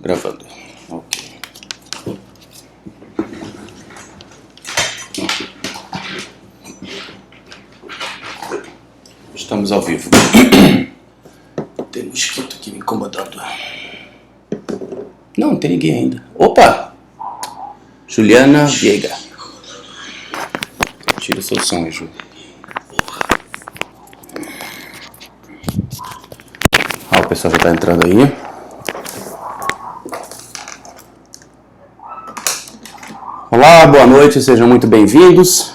Gravando. Ok. Estamos ao vivo. Tem um mosquito aqui me incomodando. Não tem ninguém ainda. Opa! Juliana Viega. Tira o seu som, Ju. O pessoal já está entrando aí. Olá, boa noite, sejam muito bem-vindos.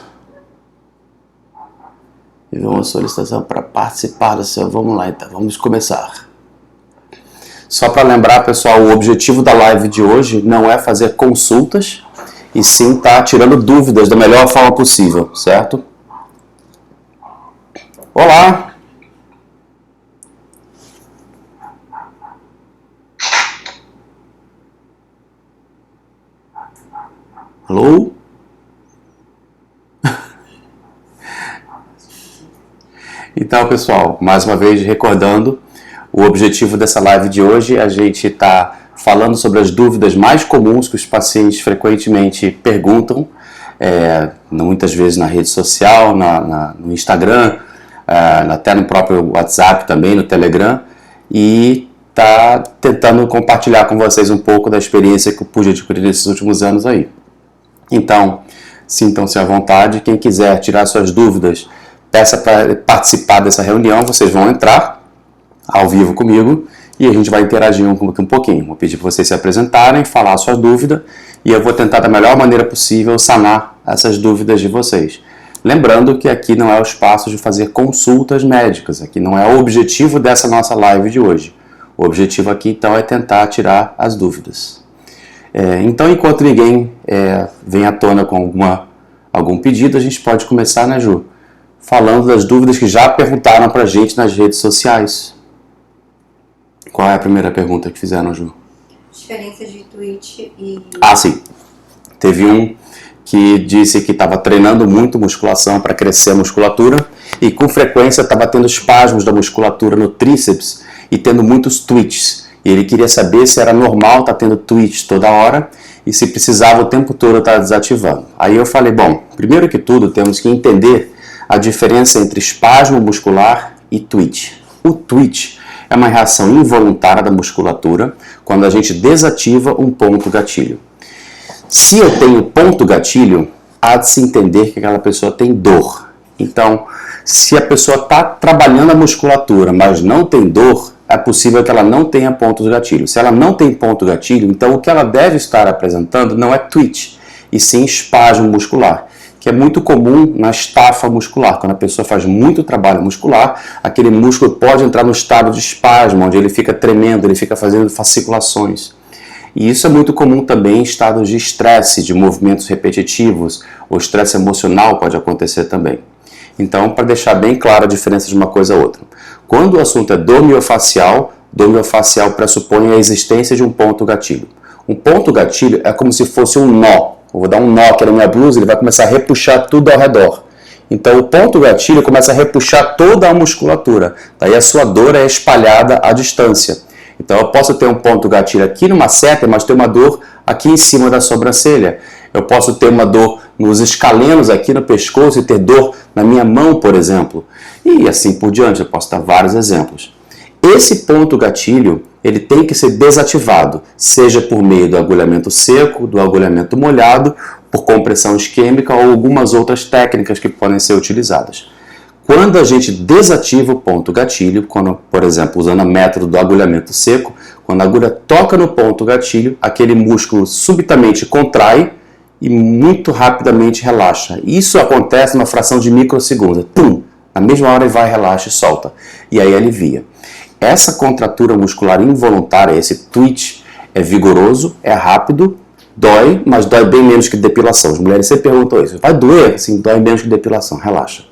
E uma solicitação para participar do seu. Vamos lá então, vamos começar. Só para lembrar, pessoal, o objetivo da live de hoje não é fazer consultas, e sim estar tirando dúvidas da melhor forma possível, certo? Olá! Alô? Então, pessoal, mais uma vez recordando, o objetivo dessa live de hoje, a gente está falando sobre as dúvidas mais comuns que os pacientes frequentemente perguntam, muitas vezes na rede social, no Instagram, até no próprio WhatsApp também, no Telegram, e está tentando compartilhar com vocês um pouco da experiência que eu pude adquirir nesses últimos anos aí. Então, sintam-se à vontade. Quem quiser tirar suas dúvidas, peça para participar dessa reunião. Vocês vão entrar ao vivo comigo e a gente vai interagir um pouquinho. Vou pedir para vocês se apresentarem, falar a sua dúvida e eu vou tentar da melhor maneira possível sanar essas dúvidas de vocês. Lembrando que aqui não é o espaço de fazer consultas médicas. Aqui não é o objetivo dessa nossa live de hoje. O objetivo aqui, então, é tentar tirar as dúvidas. Então, enquanto ninguém vem à tona com algum pedido, a gente pode começar, né, Ju? Falando das dúvidas que já perguntaram pra gente nas redes sociais. Qual é a primeira pergunta que fizeram, Ju? Diferença de Twitch e... Ah, sim. Teve um que disse que estava treinando muito musculação para crescer a musculatura e com frequência estava tendo espasmos da musculatura no tríceps e tendo muitos twitches. E ele queria saber se era normal estar tendo twitch toda hora e se precisava o tempo todo estar desativando. Aí eu falei, bom, primeiro que tudo temos que entender a diferença entre espasmo muscular e twitch. O twitch é uma reação involuntária da musculatura quando a gente desativa um ponto gatilho. Se eu tenho ponto gatilho, há de se entender que aquela pessoa tem dor. Então, se a pessoa está trabalhando a musculatura, mas não tem dor, é possível que ela não tenha pontos gatilho. Se ela não tem ponto gatilho, então o que ela deve estar apresentando não é twitch, e sim espasmo muscular, que é muito comum na estafa muscular. Quando a pessoa faz muito trabalho muscular, aquele músculo pode entrar no estado de espasmo, onde ele fica tremendo, ele fica fazendo fasciculações. E isso é muito comum também em estados de estresse, de movimentos repetitivos, ou estresse emocional pode acontecer também. Então, para deixar bem clara a diferença de uma coisa a outra. Quando o assunto é dor miofascial pressupõe a existência de um ponto gatilho. Um ponto gatilho é como se fosse um nó. Eu vou dar um nó aqui na minha blusa, ele vai começar a repuxar tudo ao redor. Então, o ponto gatilho começa a repuxar toda a musculatura. Daí a sua dor é espalhada à distância. Então, eu posso ter um ponto gatilho aqui numa seta, mas ter uma dor aqui em cima da sobrancelha. Eu posso ter uma dor nos escalenos aqui no pescoço e ter dor na minha mão, por exemplo. E assim por diante, eu posso dar vários exemplos. Esse ponto gatilho, ele tem que ser desativado, seja por meio do agulhamento seco, do agulhamento molhado, por compressão isquêmica ou algumas outras técnicas que podem ser utilizadas. Quando a gente desativa o ponto gatilho, quando, por exemplo, usando o método do agulhamento seco, quando a agulha toca no ponto gatilho, aquele músculo subitamente contrai e muito rapidamente relaxa. Isso acontece numa fração de microsegundos. Tum! Na mesma hora ele vai, relaxa e solta. E aí alivia. Essa contratura muscular involuntária, esse twitch, é vigoroso, é rápido, dói, mas dói bem menos que depilação. As mulheres sempre perguntam isso. Vai doer? Sim, dói menos que depilação. Relaxa.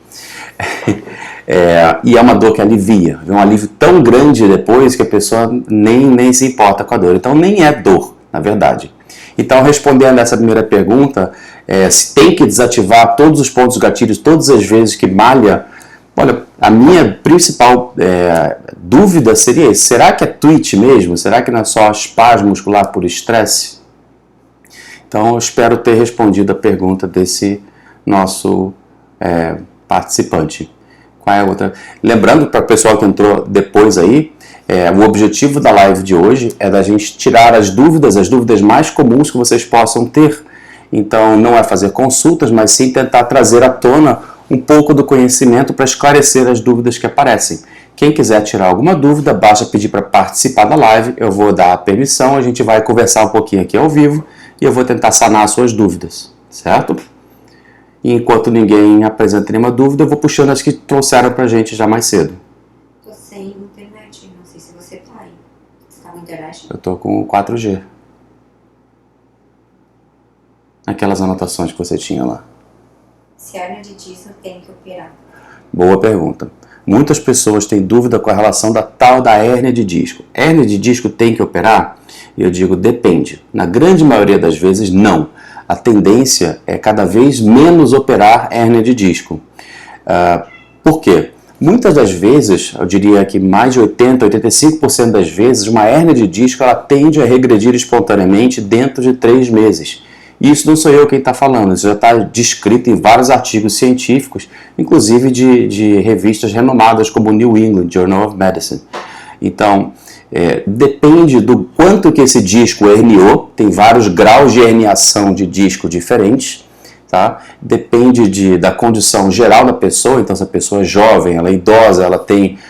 E é uma dor que alivia. É um alívio tão grande depois que a pessoa nem se importa com a dor. Então nem é dor, na verdade. Então, respondendo a essa primeira pergunta, se tem que desativar todos os pontos gatilhos todas as vezes que malha, Olha, a minha principal dúvida seria: será que é tweet mesmo? Será que não é só espasmo muscular por estresse? Então, eu espero ter respondido a pergunta desse nosso participante. Qual é a outra? Lembrando para o pessoal que entrou depois aí, o objetivo da live de hoje é da gente tirar as dúvidas mais comuns que vocês possam ter. Então, não é fazer consultas, mas sim tentar trazer à tona um pouco do conhecimento para esclarecer as dúvidas que aparecem. Quem quiser tirar alguma dúvida, basta pedir para participar da live, eu vou dar a permissão, a gente vai conversar um pouquinho aqui ao vivo e eu vou tentar sanar as suas dúvidas, certo? E enquanto ninguém apresenta nenhuma dúvida, eu vou puxando as que trouxeram para a gente já mais cedo. Tô sem internet, não sei se você tá aí. Você tá com internet? Eu tô com 4G. Aquelas anotações que você tinha lá. Se a hernia de disco tem que operar. Boa pergunta. Muitas pessoas têm dúvida com a relação da tal da hérnia de disco. Hérnia de disco tem que operar? Eu digo depende. Na grande maioria das vezes, não. A tendência é cada vez menos operar hérnia de disco. Por quê? Muitas das vezes, eu diria que mais de 80%, 85% das vezes, uma hérnia de disco ela tende a regredir espontaneamente dentro de 3 meses. E isso não sou eu quem está falando, isso já está descrito em vários artigos científicos, inclusive de revistas renomadas como o New England Journal of Medicine. Então, depende do quanto que esse disco herniou, tem vários graus de herniação de disco diferentes, tá? Depende da condição geral da pessoa, então se a pessoa é jovem, ela é idosa, ela tem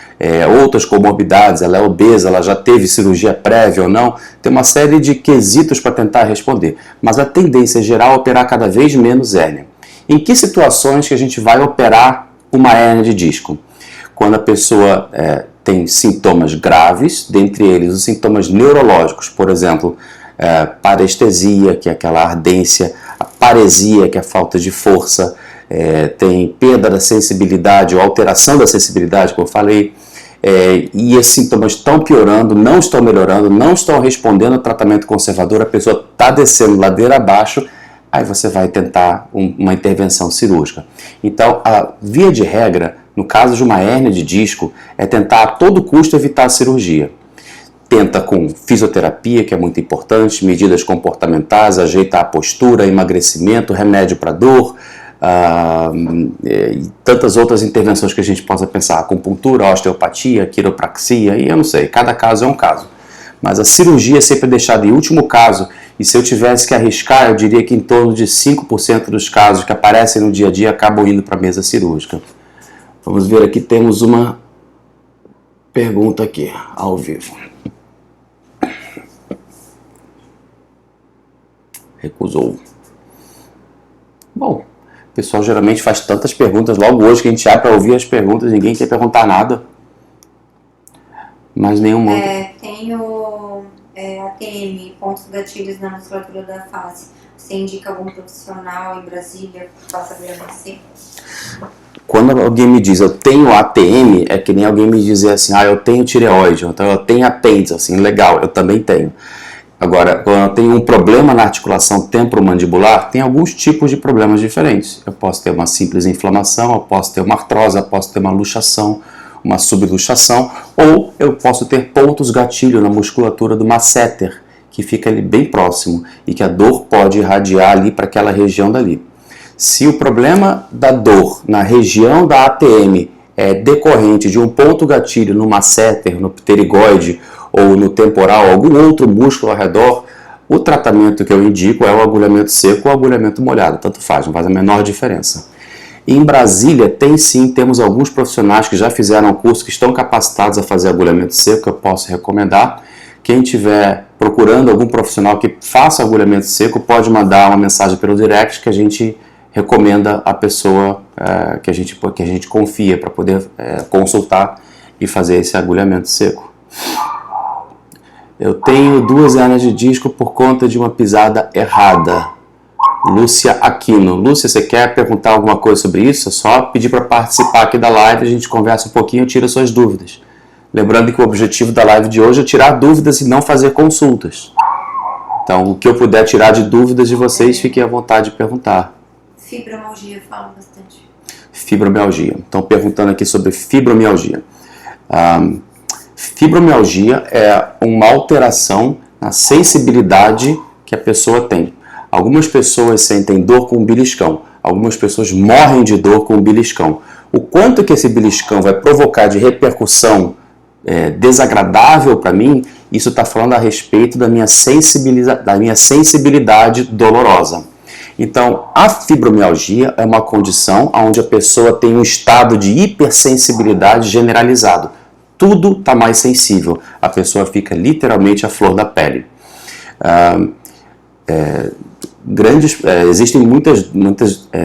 outras comorbidades, ela é obesa, ela já teve cirurgia prévia ou não, tem uma série de quesitos para tentar responder. Mas a tendência geral é operar cada vez menos hérnia. Em que situações que a gente vai operar uma hérnia de disco? Quando a pessoa tem sintomas graves, dentre eles os sintomas neurológicos, por exemplo, parestesia, que é aquela ardência, a paresia, que é a falta de força, tem perda da sensibilidade ou alteração da sensibilidade, como eu falei, e esses sintomas estão piorando, não estão melhorando, não estão respondendo ao tratamento conservador, a pessoa está descendo ladeira abaixo, aí você vai tentar uma intervenção cirúrgica. Então, a via de regra, no caso de uma hérnia de disco, é tentar a todo custo evitar a cirurgia. Tenta com fisioterapia, que é muito importante, medidas comportamentais, ajeitar a postura, emagrecimento, remédio para dor, e tantas outras intervenções que a gente possa pensar, acupuntura, osteopatia, quiropraxia, e eu não sei, cada caso é um caso. Mas a cirurgia é sempre deixada em último caso, e se eu tivesse que arriscar, eu diria que em torno de 5% dos casos que aparecem no dia a dia acabam indo para a mesa cirúrgica. Vamos ver aqui, temos uma pergunta aqui, ao vivo. Recusou. Bom, o pessoal geralmente faz tantas perguntas logo hoje que a gente abre para ouvir as perguntas, ninguém quer perguntar nada. Mas nenhum outro. Tenho ATM, pontos gatilhos na musculatura da face. Você indica algum profissional em Brasília que faça agulhamento? Quando alguém me diz eu tenho ATM, é que nem alguém me dizer assim, eu tenho tireoide, então eu tenho apêndice, assim, legal, eu também tenho. Agora, quando eu tenho um problema na articulação temporomandibular, tem alguns tipos de problemas diferentes. Eu posso ter uma simples inflamação, eu posso ter uma artrose, eu posso ter uma luxação, uma subluxação, ou eu posso ter pontos gatilho na musculatura do masseter, que fica ali bem próximo e que a dor pode irradiar ali para aquela região dali. Se o problema da dor na região da ATM é decorrente de um ponto gatilho no masseter, no pterigoide ou no temporal, algum outro músculo ao redor, o tratamento que eu indico é o agulhamento seco ou agulhamento molhado, tanto faz, não faz a menor diferença. Em Brasília, temos alguns profissionais que já fizeram o curso, que estão capacitados a fazer agulhamento seco, que eu posso recomendar. Quem estiver procurando algum profissional que faça agulhamento seco, pode mandar uma mensagem pelo direct que a gente recomenda a pessoa que a gente confia para poder consultar e fazer esse agulhamento seco. Eu tenho 2 hérnias de disco por conta de uma pisada errada. Lúcia Aquino. Lúcia, você quer perguntar alguma coisa sobre isso? É só pedir para participar aqui da live, a gente conversa um pouquinho e tira suas dúvidas. Lembrando que o objetivo da live de hoje é tirar dúvidas e não fazer consultas. Então, o que eu puder tirar de dúvidas de vocês, fiquem à vontade de perguntar. Fibromialgia, fala bastante. fibromialgia. Estão perguntando aqui sobre fibromialgia. Fibromialgia é uma alteração na sensibilidade que a pessoa tem. Algumas pessoas sentem dor com o beliscão, algumas pessoas morrem de dor com o beliscão. O quanto que esse beliscão vai provocar de repercussão desagradável para mim, isso está falando a respeito da minha sensibilidade dolorosa. Então, a fibromialgia é uma condição onde a pessoa tem um estado de hipersensibilidade generalizado. Tudo está mais sensível. A pessoa fica literalmente à flor da pele. Existem muitas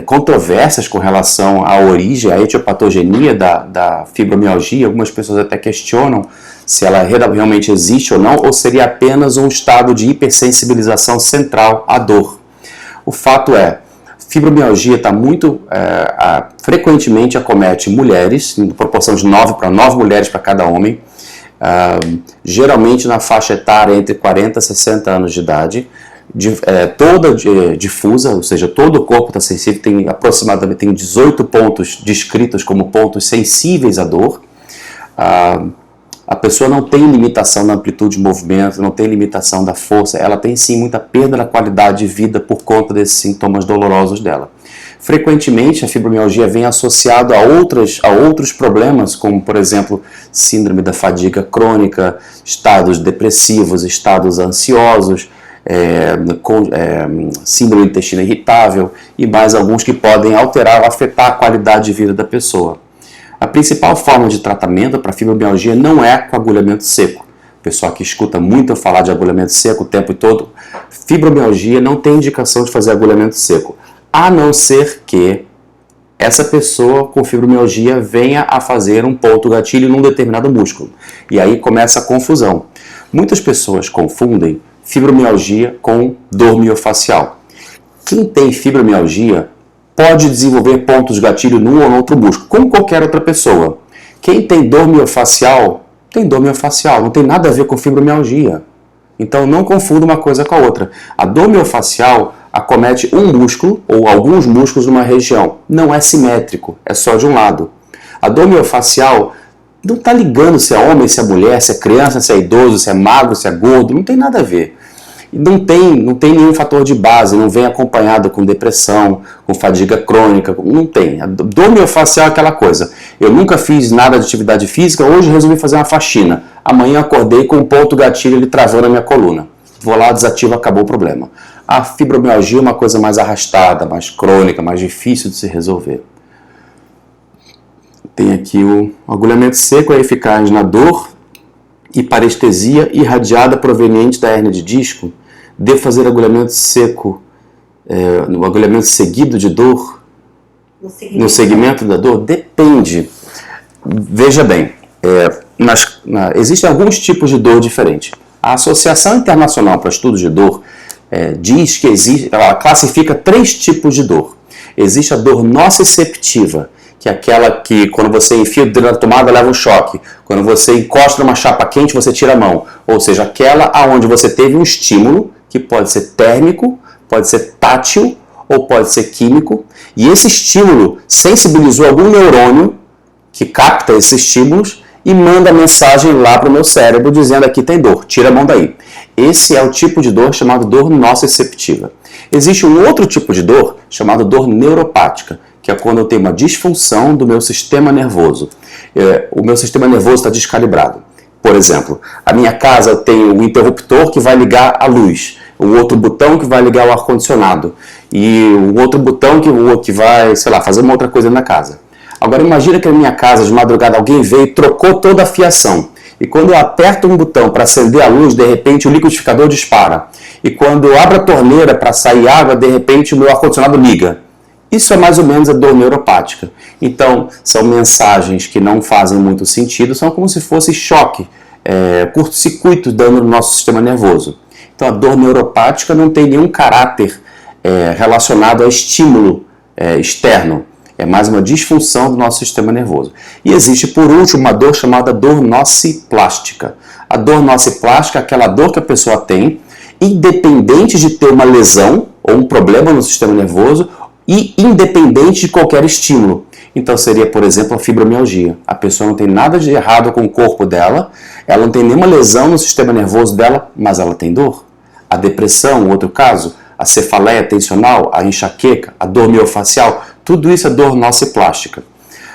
controvérsias com relação à origem, à etiopatogenia da fibromialgia. Algumas pessoas até questionam se ela realmente existe ou não, ou seria apenas um estado de hipersensibilização central à dor. O fato é, fibromialgia está frequentemente acomete mulheres, em proporção de 9 mulheres para cada homem, geralmente na faixa etária entre 40 e 60 anos de idade, toda difusa, ou seja, todo o corpo está sensível, tem aproximadamente 18 pontos descritos como pontos sensíveis à dor. A pessoa não tem limitação na amplitude de movimento, não tem limitação da força, ela tem sim muita perda na qualidade de vida por conta desses sintomas dolorosos dela. Frequentemente a fibromialgia vem associada a outros problemas, como por exemplo síndrome da fadiga crônica, estados depressivos, estados ansiosos, síndrome do intestino irritável e mais alguns que podem alterar ou afetar a qualidade de vida da pessoa. A principal forma de tratamento para fibromialgia não é com agulhamento seco. O pessoal que escuta muito eu falar de agulhamento seco o tempo todo, fibromialgia não tem indicação de fazer agulhamento seco, a não ser que essa pessoa com fibromialgia venha a fazer um ponto gatilho num determinado músculo. E aí começa a confusão. Muitas pessoas confundem fibromialgia com dor miofacial. Quem tem fibromialgia pode desenvolver pontos gatilho num ou no outro músculo, como qualquer outra pessoa. Quem tem dor miofacial, não tem nada a ver com fibromialgia. Então não confunda uma coisa com a outra. A dor miofacial acomete um músculo ou alguns músculos numa região. Não é simétrico, é só de um lado. A dor miofacial não está ligando se é homem, se é mulher, se é criança, se é idoso, se é magro, se é gordo, não tem nada a ver. Não tem nenhum fator de base, não vem acompanhado com depressão, com fadiga crônica, não tem. A dor miofacial é aquela coisa, eu nunca fiz nada de atividade física, hoje resolvi fazer uma faxina, amanhã acordei com um ponto gatilho ele travando a minha coluna. Vou lá, desativo, acabou o problema. A fibromialgia é uma coisa mais arrastada, mais crônica, mais difícil de se resolver. Tem aqui o agulhamento seco, é eficaz na dor e parestesia irradiada proveniente da hérnia de disco. Devo fazer agulhamento seco, no agulhamento seguido de dor? No segmento da dor? Depende. Veja bem, existem alguns tipos de dor diferentes. A Associação Internacional para Estudos de Dor diz que ela classifica 3 tipos de dor. Existe a dor nociceptiva, que é aquela que quando você enfia o dedo na tomada leva um choque. Quando você encosta numa chapa quente, você tira a mão. Ou seja, aquela onde você teve um estímulo, que pode ser térmico, pode ser tátil ou pode ser químico. E esse estímulo sensibilizou algum neurônio que capta esses estímulos e manda a mensagem lá para o meu cérebro dizendo aqui tem dor, tira a mão daí. Esse é o tipo de dor chamado dor nociceptiva. Existe um outro tipo de dor chamado dor neuropática, que é quando eu tenho uma disfunção do meu sistema nervoso. O meu sistema nervoso está descalibrado. Por exemplo, a minha casa tem um interruptor que vai ligar a luz, um outro botão que vai ligar o ar-condicionado e um outro botão que vai, sei lá, fazer uma outra coisa na casa. Agora imagina que na minha casa de madrugada alguém veio e trocou toda a fiação. E quando eu aperto um botão para acender a luz, de repente o liquidificador dispara. E quando eu abro a torneira para sair água, de repente o meu ar-condicionado liga. Isso é mais ou menos a dor neuropática. Então, são mensagens que não fazem muito sentido, são como se fosse choque, curto-circuito dando no nosso sistema nervoso. Então, a dor neuropática não tem nenhum caráter relacionado a estímulo externo. É mais uma disfunção do nosso sistema nervoso. E existe, por último, uma dor chamada dor nociplástica. A dor nociplástica é aquela dor que a pessoa tem, independente de ter uma lesão ou um problema no sistema nervoso, e independente de qualquer estímulo. Então seria, por exemplo, a fibromialgia. A pessoa não tem nada de errado com o corpo dela, ela não tem nenhuma lesão no sistema nervoso dela, mas ela tem dor. A depressão, outro caso, a cefaleia tensional, a enxaqueca, a dor miofacial, tudo isso é dor nociplástica.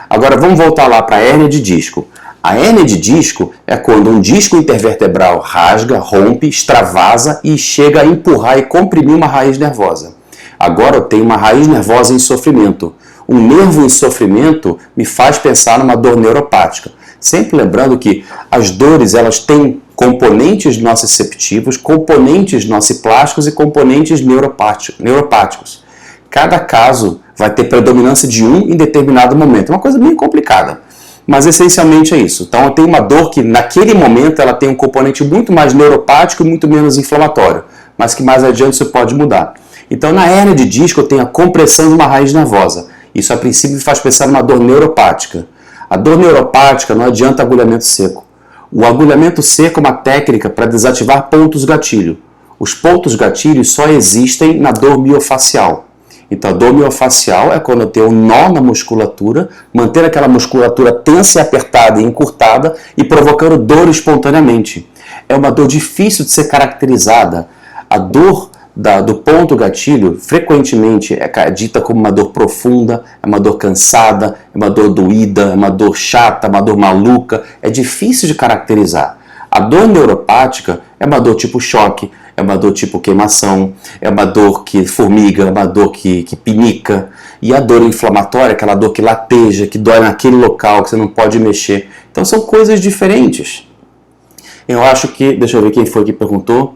Agora vamos voltar lá para a hérnia de disco. A hérnia de disco é quando um disco intervertebral rasga, rompe, extravasa e chega a empurrar e comprimir uma raiz nervosa. Agora eu tenho uma raiz nervosa em sofrimento. Um nervo em sofrimento me faz pensar numa dor neuropática. Sempre lembrando que as dores elas têm componentes nociceptivos, componentes nociplásticos e componentes neuropáticos. Cada caso vai ter predominância de um em determinado momento. É uma coisa bem complicada, mas essencialmente é isso. Então eu tenho uma dor que naquele momento ela tem um componente muito mais neuropático e muito menos inflamatório, mas que mais adiante isso pode mudar. Então na hérnia de disco eu tenho a compressão de uma raiz nervosa. Isso a princípio me faz pensar numa dor neuropática. A dor neuropática não adianta agulhamento seco. O agulhamento seco é uma técnica para desativar pontos gatilho. Os pontos gatilhos só existem na dor miofacial. Então a dor miofacial é quando eu tenho um nó na musculatura, manter aquela musculatura tensa e apertada e encurtada e provocando dor espontaneamente. É uma dor difícil de ser caracterizada. A dor do ponto gatilho frequentemente é dita como uma dor profunda, é uma dor cansada, é uma dor doída, é uma dor chata, é uma dor maluca, é difícil de caracterizar. A dor neuropática é uma dor tipo choque, é uma dor tipo queimação, é uma dor que formiga, é uma dor que pinica. E a dor inflamatória, aquela dor que lateja, que dói naquele local, que você não pode mexer. Então são coisas diferentes. Eu acho que, deixa eu ver quem foi que perguntou.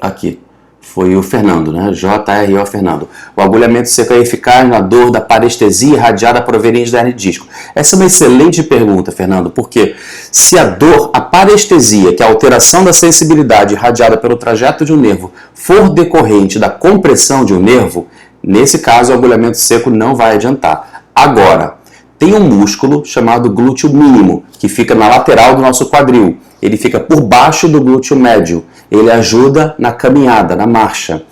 Aqui, foi o Fernando, né? JRO Fernando. O agulhamento seco é eficaz na dor da parestesia irradiada proveniente da hérnia de disco. Essa é uma excelente pergunta, Fernando, porque se a dor, a parestesia, que é a alteração da sensibilidade irradiada pelo trajeto de um nervo, for decorrente da compressão de um nervo, nesse caso o agulhamento seco não vai adiantar. Agora, tem um músculo chamado glúteo mínimo, que fica na lateral do nosso quadril. Ele fica por baixo do glúteo médio. Ele ajuda na caminhada, na marcha.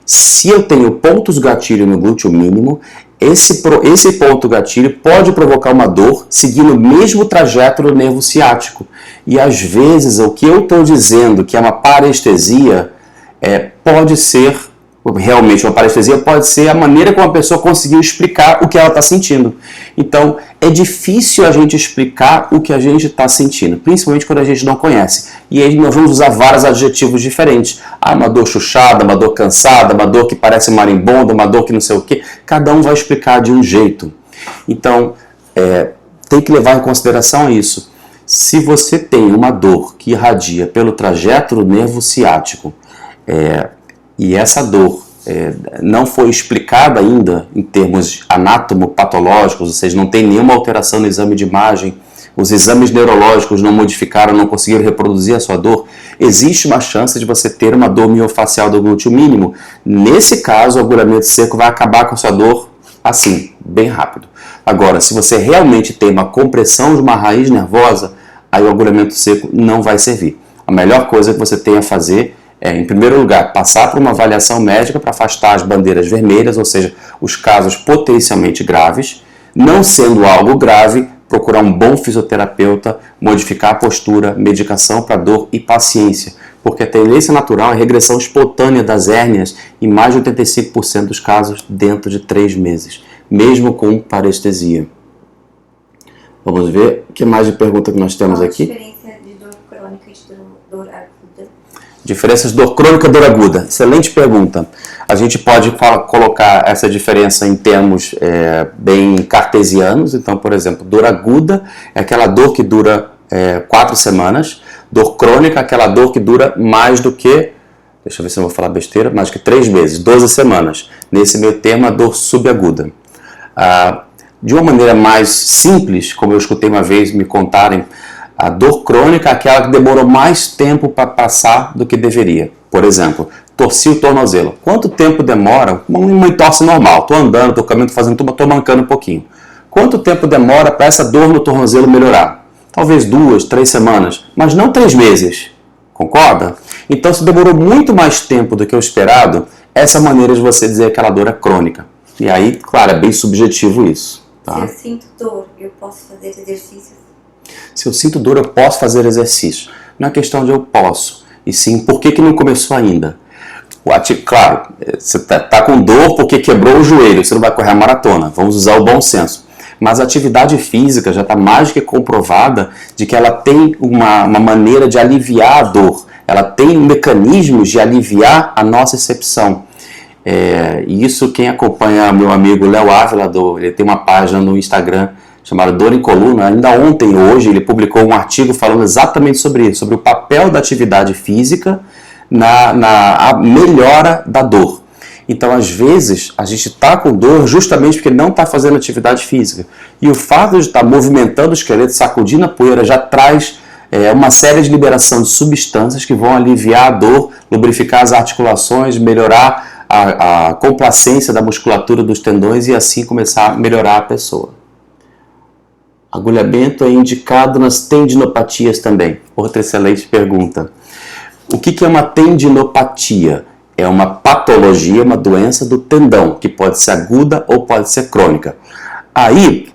Se eu tenho pontos gatilho no glúteo mínimo, esse ponto gatilho pode provocar uma dor seguindo o mesmo trajeto do nervo ciático. E às vezes o que eu estou dizendo que é uma parestesia pode ser, realmente uma parestesia pode ser a maneira como a pessoa conseguiu explicar o que ela está sentindo. Então é difícil a gente explicar o que a gente está sentindo, principalmente quando a gente não conhece. E aí nós vamos usar vários adjetivos diferentes. Uma dor chuchada, uma dor cansada, uma dor que parece marimbondo, uma dor que não sei o quê. Cada um vai explicar de um jeito. Então tem que levar em consideração isso. Se você tem uma dor que irradia pelo trajeto do nervo ciático e essa dor não foi explicada ainda em termos anatomopatológicos, ou seja, não tem nenhuma alteração no exame de imagem, os exames neurológicos não modificaram, não conseguiram reproduzir a sua dor, existe uma chance de você ter uma dor miofacial do glúteo mínimo. Nesse caso, o agulhamento seco vai acabar com a sua dor assim, bem rápido. Agora, se você realmente tem uma compressão de uma raiz nervosa, aí o agulhamento seco não vai servir. A melhor coisa que você tem a fazer em primeiro lugar, passar por uma avaliação médica para afastar as bandeiras vermelhas, ou seja, os casos potencialmente graves. Não sendo algo grave, procurar um bom fisioterapeuta, modificar a postura, medicação para dor e paciência, porque a tendência natural é a regressão espontânea das hérnias em mais de 85% dos casos dentro de 3 meses, mesmo com parestesia. Vamos ver o que mais de pergunta que nós temos aqui. Qual a diferença de dor crônica e de dor aguda? Diferenças de dor crônica e dor aguda. Excelente pergunta. A gente pode colocar essa diferença em termos bem cartesianos. Então, por exemplo, dor aguda é aquela dor que dura 4 semanas. Dor crônica é aquela dor que dura mais do que, deixa eu ver se eu vou falar besteira, mais que 3 meses, 12 semanas. Nesse meio termo, a dor subaguda. De uma maneira mais simples, como eu escutei uma vez me contarem, a dor crônica é aquela que demorou mais tempo para passar do que deveria. Por exemplo, torci o tornozelo. Quanto tempo demora? Uma entorse normal. Estou andando, estou caminhando, fazendo tudo, estou mancando um pouquinho. Quanto tempo demora para essa dor no tornozelo melhorar? Talvez 2, 3 semanas, mas não 3 meses. Concorda? Então, se demorou muito mais tempo do que o esperado, essa é a maneira de você dizer que aquela dor é crônica. E aí, claro, é bem subjetivo isso. Tá? Se eu sinto dor, eu posso fazer exercícios? Se eu sinto dor, eu posso fazer exercício. Não é questão de eu posso, e sim por que não começou ainda. Claro, você está com dor porque quebrou o joelho, você não vai correr a maratona, vamos usar o bom senso. Mas a atividade física já está mais do que comprovada de que ela tem uma maneira de aliviar a dor, ela tem mecanismos de aliviar a nossa excepção. E isso quem acompanha meu amigo Léo Ávila, ele tem uma página no Instagram chamada Dor em Coluna, ainda ontem hoje ele publicou um artigo falando exatamente sobre isso, sobre o papel da atividade física na melhora da dor. Então, às vezes, a gente está com dor justamente porque não está fazendo atividade física. E o fato de estar movimentando o esqueleto, sacudindo a poeira, já traz uma série de liberação de substâncias que vão aliviar a dor, lubrificar as articulações, melhorar a complacência da musculatura dos tendões e assim começar a melhorar a pessoa. Agulhamento é indicado nas tendinopatias também. Outra excelente pergunta. O que é uma tendinopatia? É uma patologia, uma doença do tendão, que pode ser aguda ou pode ser crônica. Aí,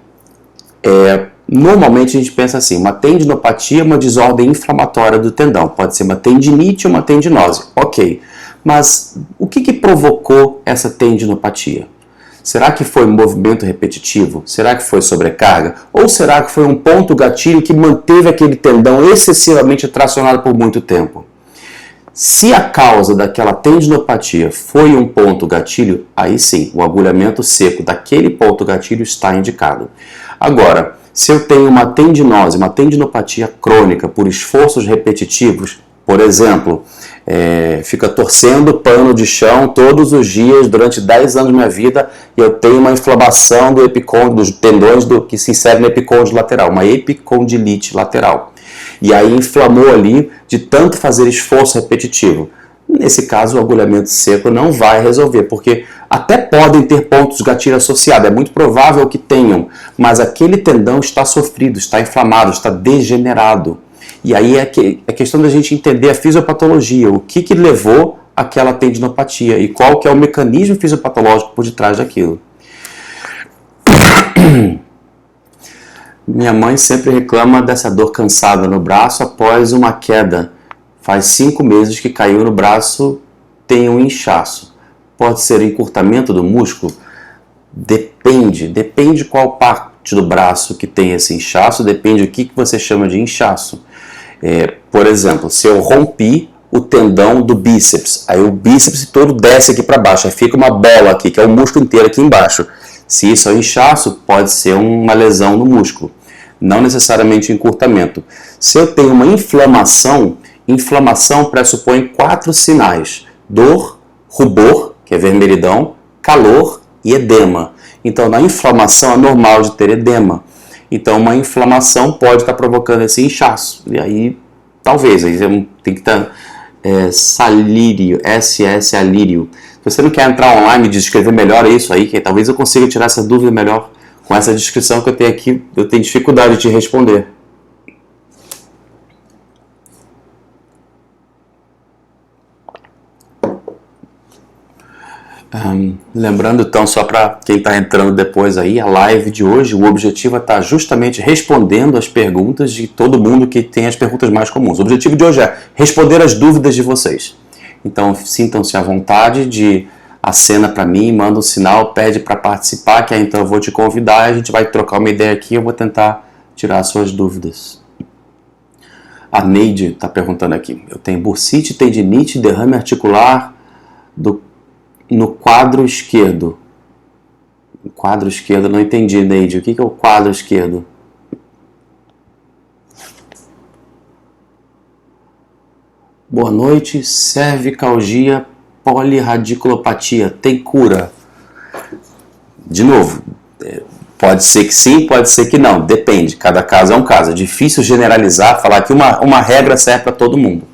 normalmente a gente pensa assim, uma tendinopatia é uma desordem inflamatória do tendão. Pode ser uma tendinite ou uma tendinose. Ok, mas o que provocou essa tendinopatia? Será que foi um movimento repetitivo? Será que foi sobrecarga? Ou será que foi um ponto gatilho que manteve aquele tendão excessivamente tracionado por muito tempo? Se a causa daquela tendinopatia foi um ponto gatilho, aí sim, o agulhamento seco daquele ponto gatilho está indicado. Agora, se eu tenho uma tendinose, uma tendinopatia crônica por esforços repetitivos, por exemplo, fica torcendo pano de chão todos os dias durante 10 anos da minha vida e eu tenho uma inflamação do epicôndilo, dos tendões que se inserem no epicôndilo lateral, uma epicondilite lateral. E aí inflamou ali de tanto fazer esforço repetitivo. Nesse caso, o agulhamento seco não vai resolver, porque até podem ter pontos gatilho associados, é muito provável que tenham, mas aquele tendão está sofrido, está inflamado, está degenerado. E aí é questão da gente entender a fisiopatologia, o que levou àquela tendinopatia e qual que é o mecanismo fisiopatológico por detrás daquilo. Minha mãe sempre reclama dessa dor cansada no braço após uma queda. Faz 5 meses que caiu no braço, tem um inchaço. Pode ser encurtamento do músculo? Depende qual parte do braço que tem esse inchaço, depende do que você chama de inchaço. Por exemplo, se eu rompi o tendão do bíceps, aí o bíceps todo desce aqui para baixo, aí fica uma bola aqui, que é o músculo inteiro aqui embaixo. Se isso é um inchaço, pode ser uma lesão no músculo, não necessariamente encurtamento. Se eu tenho uma inflamação pressupõe 4 sinais: dor, rubor, que é vermelhidão, calor e edema. Então, na inflamação é normal de ter edema. Então, uma inflamação pode estar provocando esse inchaço. E aí, talvez, aí tem que estar salírio, SS alírio. Se você não quer entrar online e descrever melhor isso aí, que talvez eu consiga tirar essa dúvida melhor com essa descrição que eu tenho aqui, eu tenho dificuldade de te responder. Lembrando então, só para quem está entrando depois aí, a live de hoje, o objetivo é estar justamente respondendo as perguntas de todo mundo que tem as perguntas mais comuns. O objetivo de hoje é responder as dúvidas de vocês. Então sintam-se à vontade de acena para mim, manda um sinal, pede para participar, que aí então eu vou te convidar, a gente vai trocar uma ideia aqui e eu vou tentar tirar as suas dúvidas. A Neide está perguntando aqui, eu tenho bursite, tendinite, derrame articular no quadro esquerdo. O quadro esquerdo, não entendi, Neide. O que é o quadro esquerdo? Boa noite. Cervicalgia, polirradiculopatia. Tem cura? De novo, pode ser que sim, pode ser que não. Depende. Cada caso é um caso. É difícil generalizar, falar que uma regra serve para todo mundo.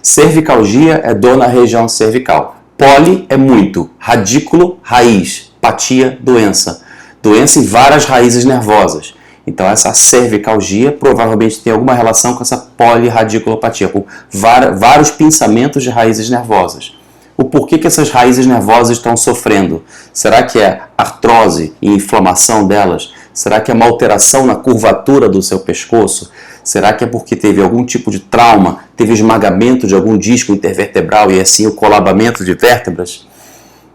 Cervicalgia é dor na região cervical. Poli é muito, radículo, raiz, patia, doença. Doença em várias raízes nervosas. Então essa cervicalgia provavelmente tem alguma relação com essa polirradiculopatia, com vários pinçamentos de raízes nervosas. O porquê que essas raízes nervosas estão sofrendo? Será que é artrose e inflamação delas? Será que é uma alteração na curvatura do seu pescoço? Será que é porque teve algum tipo de trauma, teve esmagamento de algum disco intervertebral e assim o colabamento de vértebras?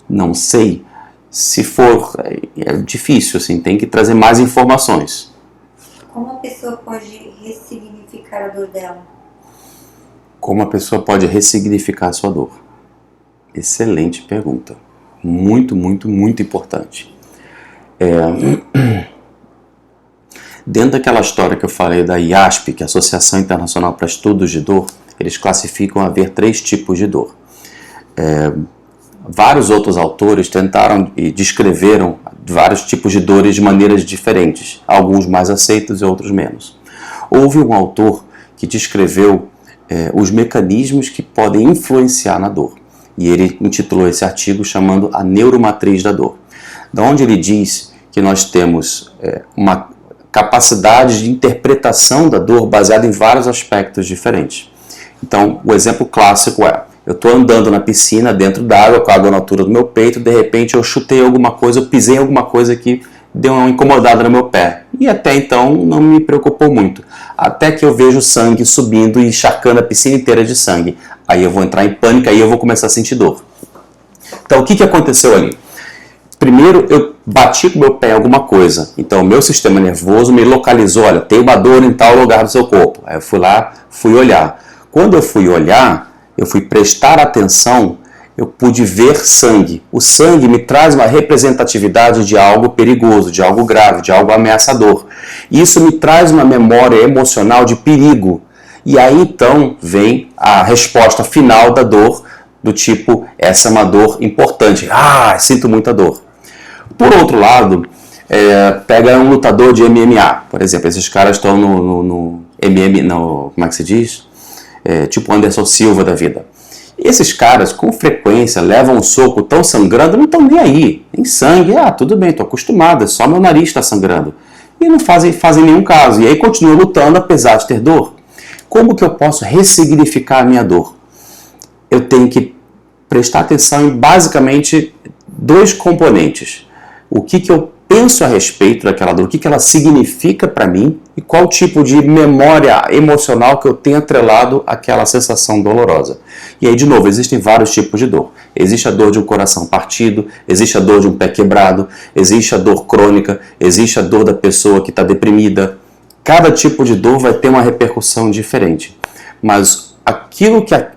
Não sei. Se for, é difícil, assim, tem que trazer mais informações. Como a pessoa pode ressignificar a dor dela? Como a pessoa pode ressignificar a sua dor? Excelente pergunta. Muito, muito, muito importante. Dentro daquela história que eu falei da IASP, que é a Associação Internacional para Estudos de Dor, eles classificam haver 3 tipos de dor. Vários outros autores tentaram e descreveram vários tipos de dores de maneiras diferentes, alguns mais aceitos e outros menos. Houve um autor que descreveu os mecanismos que podem influenciar na dor, e ele intitulou esse artigo chamando A Neuromatriz da Dor, da onde ele diz que nós temos uma capacidade de interpretação da dor baseada em vários aspectos diferentes. Então, o exemplo clássico é: eu estou andando na piscina, dentro d'água, com a água na altura do meu peito, de repente eu chutei alguma coisa, eu pisei em alguma coisa que deu uma incomodada no meu pé. E até então não me preocupou muito. Até que eu vejo sangue subindo e encharcando a piscina inteira de sangue. Aí eu vou entrar em pânico, aí eu vou começar a sentir dor. Então, o que aconteceu ali? Primeiro, eu bati com o meu pé em alguma coisa. Então, o meu sistema nervoso me localizou. Olha, tem uma dor em tal lugar do seu corpo. Aí eu fui lá, fui olhar. Quando eu fui olhar, eu fui prestar atenção, eu pude ver sangue. O sangue me traz uma representatividade de algo perigoso, de algo grave, de algo ameaçador. Isso me traz uma memória emocional de perigo. E aí então vem a resposta final da dor, do tipo, essa é uma dor importante. Ah, sinto muita dor. Por outro lado, pega um lutador de MMA, por exemplo, esses caras estão no como é que se diz? Tipo Anderson Silva da vida. E esses caras, com frequência, levam um soco tão sangrando, não estão nem aí. Em sangue, tudo bem, estou acostumado, é só meu nariz está sangrando. E não fazem nenhum caso. E aí continuam lutando apesar de ter dor. Como que eu posso ressignificar a minha dor? Eu tenho que prestar atenção em basicamente 2 componentes. O que eu penso a respeito daquela dor, o que ela significa para mim e qual tipo de memória emocional que eu tenho atrelado àquela sensação dolorosa. E aí, de novo, existem vários tipos de dor. Existe a dor de um coração partido, existe a dor de um pé quebrado, existe a dor crônica, existe a dor da pessoa que está deprimida. Cada tipo de dor vai ter uma repercussão diferente. Mas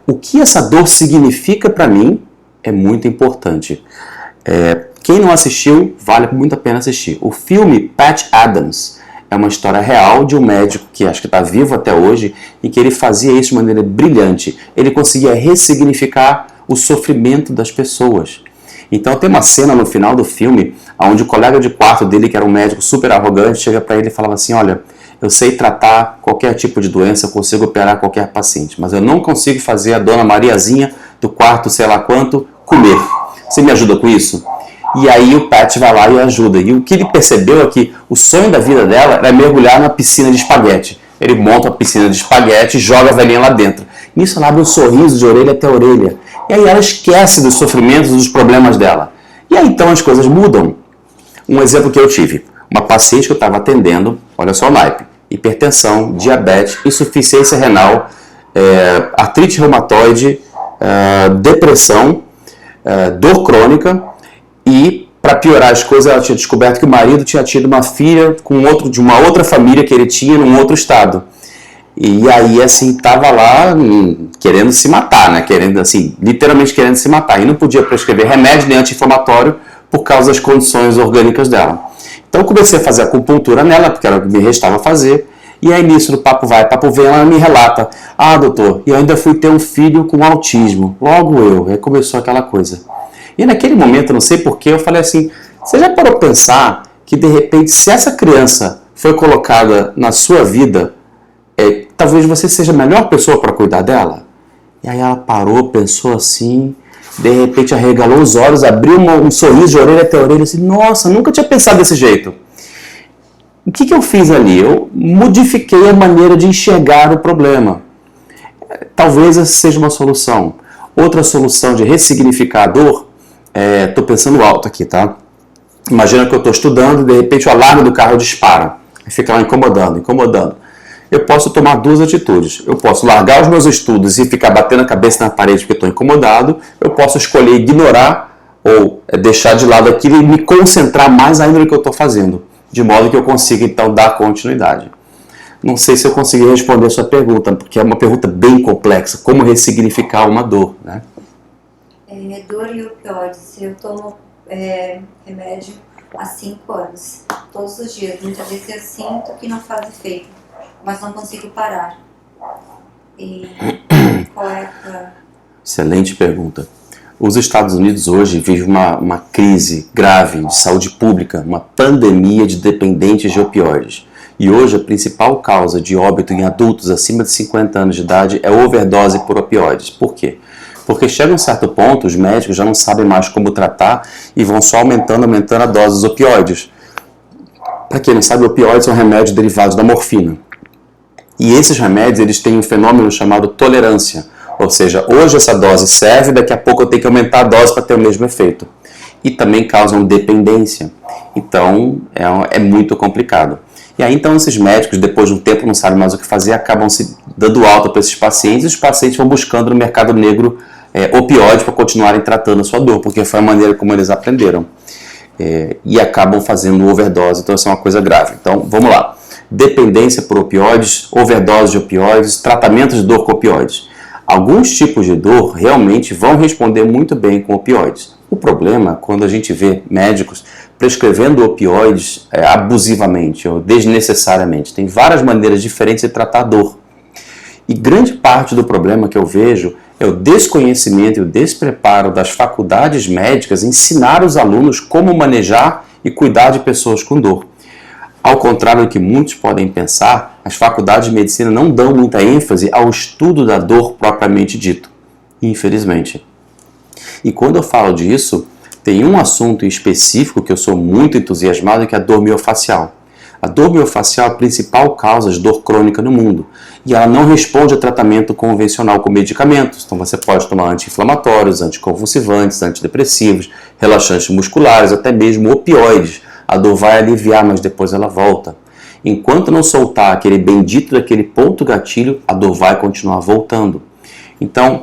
o que essa dor significa para mim é muito importante. Quem não assistiu, vale muito a pena assistir. O filme Patch Adams é uma história real de um médico que acho que está vivo até hoje e que ele fazia isso de maneira brilhante. Ele conseguia ressignificar o sofrimento das pessoas. Então tem uma cena no final do filme onde o colega de quarto dele, que era um médico super arrogante, chega para ele e falava assim: olha, eu sei tratar qualquer tipo de doença, eu consigo operar qualquer paciente, mas eu não consigo fazer a dona Mariazinha do quarto sei lá quanto comer. Você me ajuda com isso? E aí o Pat vai lá e ajuda. E o que ele percebeu é que o sonho da vida dela era mergulhar na piscina de espaguete. Ele monta a piscina de espaguete e joga a velhinha lá dentro. Nisso ela abre um sorriso de orelha até orelha. E aí ela esquece dos sofrimentos e dos problemas dela. E aí então as coisas mudam. Um exemplo que eu tive. Uma paciente que eu estava atendendo, olha só o naipe: hipertensão, diabetes, insuficiência renal, artrite reumatoide, depressão, dor crônica. E, para piorar as coisas, ela tinha descoberto que o marido tinha tido uma filha de uma outra família que ele tinha num outro estado. E aí, assim, estava lá querendo se matar, né? Literalmente querendo se matar. E não podia prescrever remédio nem anti-inflamatório por causa das condições orgânicas dela. Então, eu comecei a fazer acupuntura nela, porque era o que me restava fazer. E aí, nisso, do papo vai, papo vem, ela me relata: ah, doutor, eu ainda fui ter um filho com autismo. Logo eu. Aí começou aquela coisa. E naquele momento, não sei porquê, eu falei assim: você já parou para pensar que, de repente, se essa criança foi colocada na sua vida, talvez você seja a melhor pessoa para cuidar dela? E aí ela parou, pensou assim, de repente arregalou os olhos, abriu um sorriso de orelha até orelha, assim: nossa, nunca tinha pensado desse jeito. O que eu fiz ali? Eu modifiquei a maneira de enxergar o problema. Talvez essa seja uma solução. Outra solução de ressignificar a dor, estou pensando alto aqui, tá? Imagina que eu estou estudando e de repente o alarme do carro dispara. Fica lá incomodando. Eu posso tomar duas atitudes. Eu posso largar os meus estudos e ficar batendo a cabeça na parede porque estou incomodado. Eu posso escolher ignorar ou deixar de lado aquilo e me concentrar mais ainda no que eu estou fazendo, de modo que eu consiga então dar continuidade. Não sei se eu consegui responder a sua pergunta, porque é uma pergunta bem complexa. Como ressignificar uma dor, né? Dor e opioides. Eu tomo remédio há 5 anos, todos os dias. Muitas vezes eu sinto que não faz efeito, mas não consigo parar. E qual é a... Excelente pergunta. Os Estados Unidos hoje vivem uma crise grave de saúde pública, uma pandemia de dependentes de opioides. E hoje a principal causa de óbito em adultos acima de 50 anos de idade é overdose por opioides. Por quê? Porque chega a um certo ponto, os médicos já não sabem mais como tratar e vão só aumentando a dose dos opioides. Para quem não sabe, opioides são remédios derivados da morfina. E esses remédios eles têm um fenômeno chamado tolerância. Ou seja, hoje essa dose serve, daqui a pouco eu tenho que aumentar a dose para ter o mesmo efeito. E também causam dependência. Então, é muito complicado. E aí, então, esses médicos, depois de um tempo, não sabem mais o que fazer, acabam se dando alta para esses pacientes, e os pacientes vão buscando no mercado negro opioides para continuarem tratando a sua dor, porque foi a maneira como eles aprenderam. E acabam fazendo overdose, então isso é uma coisa grave. Então, vamos lá. Dependência por opioides, overdose de opioides, tratamento de dor com opioides. Alguns tipos de dor realmente vão responder muito bem com opioides. O problema é quando a gente vê médicos prescrevendo opioides abusivamente ou desnecessariamente. Tem várias maneiras diferentes de tratar a dor. E grande parte do problema que eu vejo é o desconhecimento e o despreparo das faculdades médicas em ensinar os alunos como manejar e cuidar de pessoas com dor. Ao contrário do que muitos podem pensar, as faculdades de medicina não dão muita ênfase ao estudo da dor propriamente dito, infelizmente. E quando eu falo disso, tem um assunto em específico que eu sou muito entusiasmado, que é a dor miofascial. A dor miofascial é a principal causa de dor crônica no mundo. E ela não responde a tratamento convencional com medicamentos. Então você pode tomar anti-inflamatórios, anticonvulsivantes, antidepressivos, relaxantes musculares, até mesmo opioides. A dor vai aliviar, mas depois ela volta. Enquanto não soltar aquele bendito daquele ponto gatilho, a dor vai continuar voltando. Então,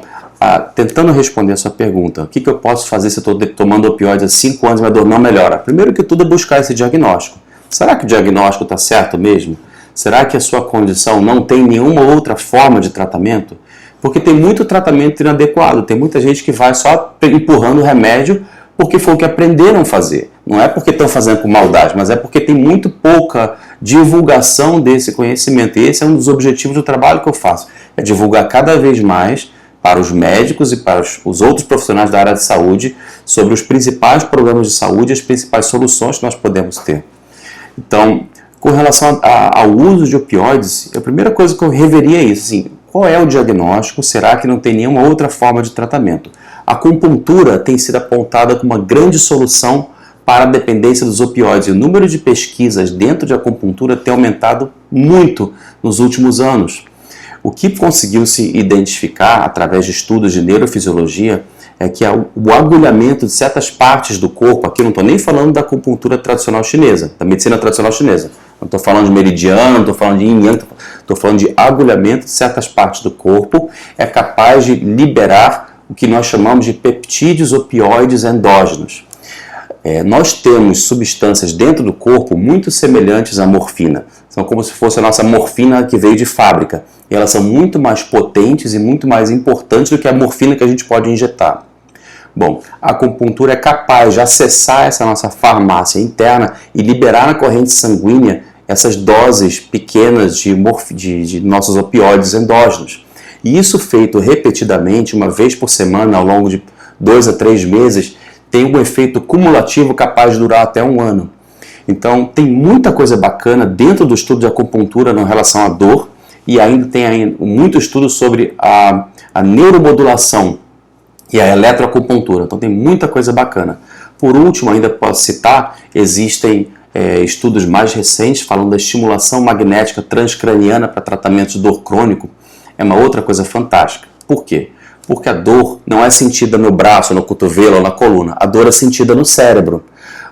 tentando responder a sua pergunta, o que eu posso fazer se eu estou tomando opioides há 5 anos e minha dor não melhora? Primeiro que tudo é buscar esse diagnóstico. Será que o diagnóstico está certo mesmo? Será que a sua condição não tem nenhuma outra forma de tratamento? Porque tem muito tratamento inadequado, tem muita gente que vai só empurrando o remédio porque foi o que aprenderam a fazer. Não é porque estão fazendo com maldade, mas é porque tem muito pouca divulgação desse conhecimento. E esse é um dos objetivos do trabalho que eu faço, é divulgar cada vez mais para os médicos e para os outros profissionais da área de saúde sobre os principais problemas de saúde e as principais soluções que nós podemos ter. Então, com relação ao uso de opioides, a primeira coisa que eu reveria é isso, assim, qual é o diagnóstico? Será que não tem nenhuma outra forma de tratamento? A acupuntura tem sido apontada como uma grande solução para a dependência dos opioides. E o número de pesquisas dentro de acupuntura tem aumentado muito nos últimos anos. O que conseguiu se identificar através de estudos de neurofisiologia é que o agulhamento de certas partes do corpo, aqui eu não estou nem falando da acupuntura tradicional chinesa, da medicina tradicional chinesa, não estou falando de meridiano, não estou falando de yin yang, estou falando de agulhamento de certas partes do corpo, é capaz de liberar o que nós chamamos de peptídeos opioides endógenos. Nós temos substâncias dentro do corpo muito semelhantes à morfina. São como se fosse a nossa morfina que veio de fábrica. E elas são muito mais potentes e muito mais importantes do que a morfina que a gente pode injetar. Bom, a acupuntura é capaz de acessar essa nossa farmácia interna e liberar na corrente sanguínea essas doses pequenas de nossos opioides endógenos. E isso feito repetidamente, uma vez por semana, ao longo de 2 a 3 meses, tem um efeito cumulativo capaz de durar até 1 ano. Então, tem muita coisa bacana dentro do estudo de acupuntura em relação à dor, e ainda tem muito estudo sobre a neuromodulação e a eletroacupuntura. Então, tem muita coisa bacana. Por último, ainda posso citar, existem estudos mais recentes falando da estimulação magnética transcraniana para tratamento de dor crônico, é uma outra coisa fantástica. Por quê? Porque a dor não é sentida no braço, no cotovelo ou na coluna. A dor é sentida no cérebro.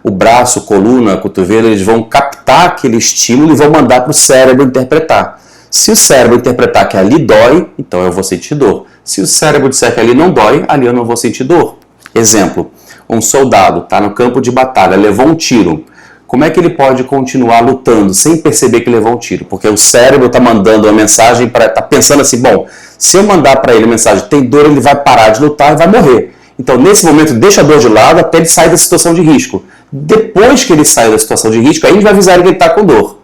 O braço, coluna, cotovelo, eles vão captar aquele estímulo e vão mandar para o cérebro interpretar. Se o cérebro interpretar que ali dói, então eu vou sentir dor. Se o cérebro disser que ali não dói, ali eu não vou sentir dor. Exemplo, um soldado está no campo de batalha, levou um tiro. Como é que ele pode continuar lutando sem perceber que levou um tiro? Porque o cérebro está mandando uma mensagem, está pensando assim, bom, se eu mandar para ele a mensagem tem dor, ele vai parar de lutar e vai morrer. Então, nesse momento, deixa a dor de lado até ele sair da situação de risco. Depois que ele sair da situação de risco, aí a gente vai avisar ele que ele está com dor.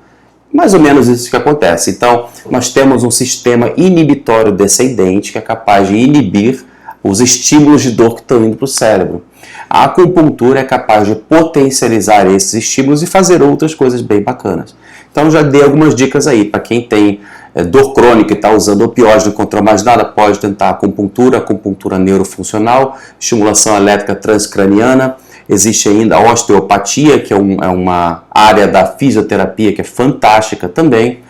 Mais ou menos isso que acontece. Então, nós temos um sistema inibitório descendente que é capaz de inibir os estímulos de dor que estão indo para o cérebro. A acupuntura é capaz de potencializar esses estímulos e fazer outras coisas bem bacanas. Então, já dei algumas dicas aí. Para quem tem dor crônica e está usando opioide, não encontrou mais nada, pode tentar acupuntura neurofuncional, estimulação elétrica transcraniana. Existe ainda a osteopatia, que é uma área da fisioterapia que é fantástica também.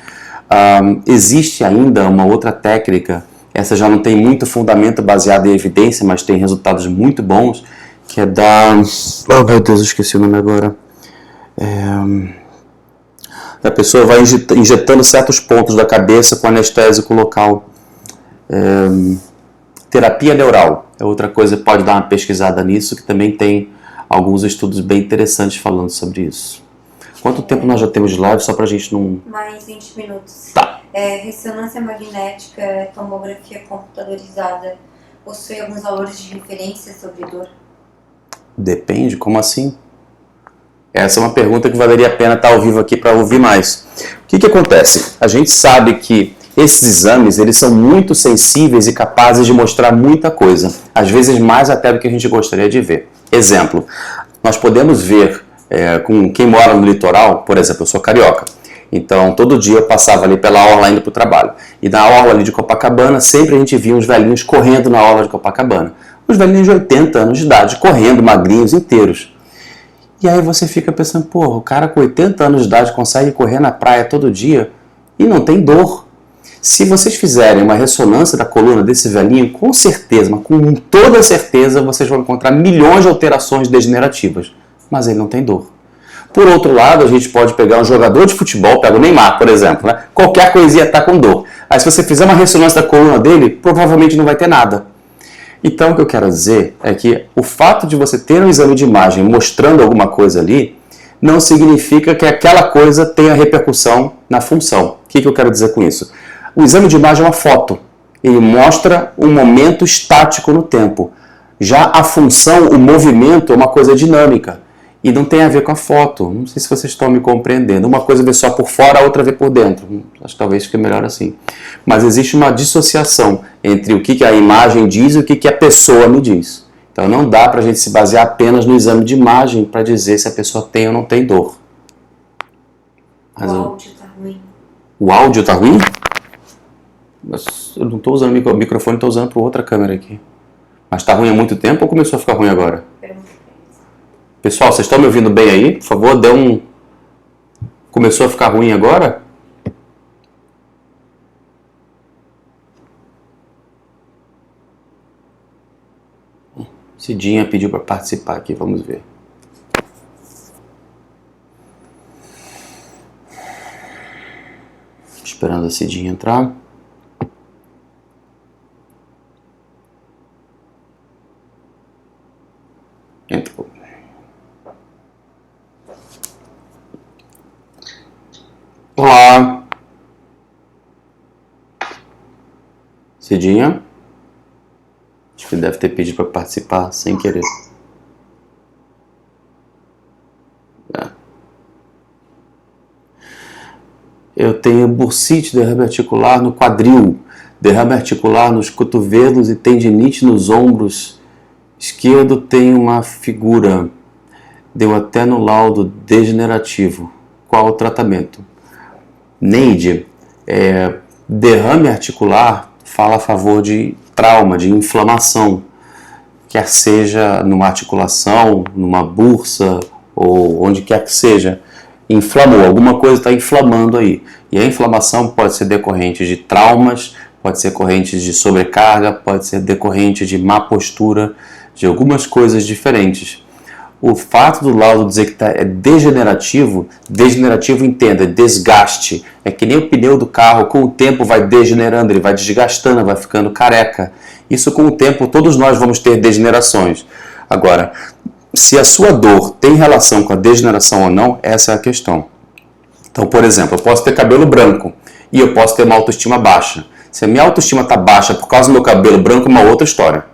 Existe ainda uma outra técnica, essa já não tem muito fundamento baseado em evidência, mas tem resultados muito bons, que é da... Oh meu Deus, eu esqueci o nome agora. A pessoa vai injetando certos pontos da cabeça com anestésico local. Terapia neural é outra coisa, pode dar uma pesquisada nisso, que também tem alguns estudos bem interessantes falando sobre isso. Quanto tempo nós já temos de live, só pra gente não... Mais 20 minutos. Tá. Ressonância magnética, tomografia computadorizada, possui alguns valores de referência sobre dor? Depende, como assim? Essa é uma pergunta que valeria a pena estar ao vivo aqui para ouvir mais. O que acontece? A gente sabe que esses exames, eles são muito sensíveis e capazes de mostrar muita coisa. Às vezes mais até do que a gente gostaria de ver. Exemplo, nós podemos ver com quem mora no litoral, por exemplo, eu sou carioca. Então, todo dia eu passava ali pela orla indo para o trabalho. E na orla ali de Copacabana, sempre a gente via uns velhinhos correndo na orla de Copacabana. Uns velhinhos de 80 anos de idade, correndo, magrinhos, inteiros. E aí você fica pensando, porra, o cara com 80 anos de idade consegue correr na praia todo dia e não tem dor. Se vocês fizerem uma ressonância da coluna desse velhinho, com certeza, mas com toda certeza, vocês vão encontrar milhões de alterações degenerativas. Mas ele não tem dor. Por outro lado, a gente pode pegar um jogador de futebol, pega o Neymar, por exemplo, né? Qualquer coisinha está com dor. Aí se você fizer uma ressonância da coluna dele, provavelmente não vai ter nada. Então o que eu quero dizer é que o fato de você ter um exame de imagem mostrando alguma coisa ali, não significa que aquela coisa tenha repercussão na função. O que eu quero dizer com isso? O exame de imagem é uma foto. Ele mostra um momento estático no tempo. Já a função, o movimento, é uma coisa dinâmica. E não tem a ver com a foto. Não sei se vocês estão me compreendendo. Uma coisa vê só por fora, a outra vê por dentro. Acho que talvez fique melhor assim. Mas existe uma dissociação entre o que a imagem diz e o que a pessoa me diz. Então não dá para a gente se basear apenas no exame de imagem para dizer se a pessoa tem ou não tem dor. Mas o áudio está ruim. O áudio está ruim? Mas eu não estou usando o microfone, estou usando para outra câmera aqui. Mas está ruim há muito tempo ou começou a ficar ruim agora? Pessoal, vocês estão me ouvindo bem aí? Por favor, Começou a ficar ruim agora? Cidinha pediu para participar aqui, vamos ver. Esperando a Cidinha entrar. Entrou. Olá. Cidinha? Acho que ele deve ter pedido para participar sem querer. Eu tenho bursite, derrame articular no quadril, derrame articular nos cotovelos e tendinite nos ombros. Esquerdo tem uma figura. Deu até no laudo degenerativo. Qual o tratamento? Neide, derrame articular fala a favor de trauma, de inflamação, quer seja numa articulação, numa bursa ou onde quer que seja. inflamou, alguma coisa está inflamando aí. E a inflamação pode ser decorrente de traumas, pode ser decorrente de sobrecarga, pode ser decorrente de má postura, de algumas coisas diferentes. O fato do laudo dizer que é degenerativo, entenda, desgaste. É que nem o pneu do carro, com o tempo vai degenerando, ele vai desgastando, vai ficando careca. Isso com o tempo, todos nós vamos ter degenerações. Agora, se a sua dor tem relação com a degeneração ou não, essa é a questão. Então, por exemplo, eu posso ter cabelo branco e eu posso ter uma autoestima baixa. Se a minha autoestima está baixa por causa do meu cabelo branco, é uma outra história.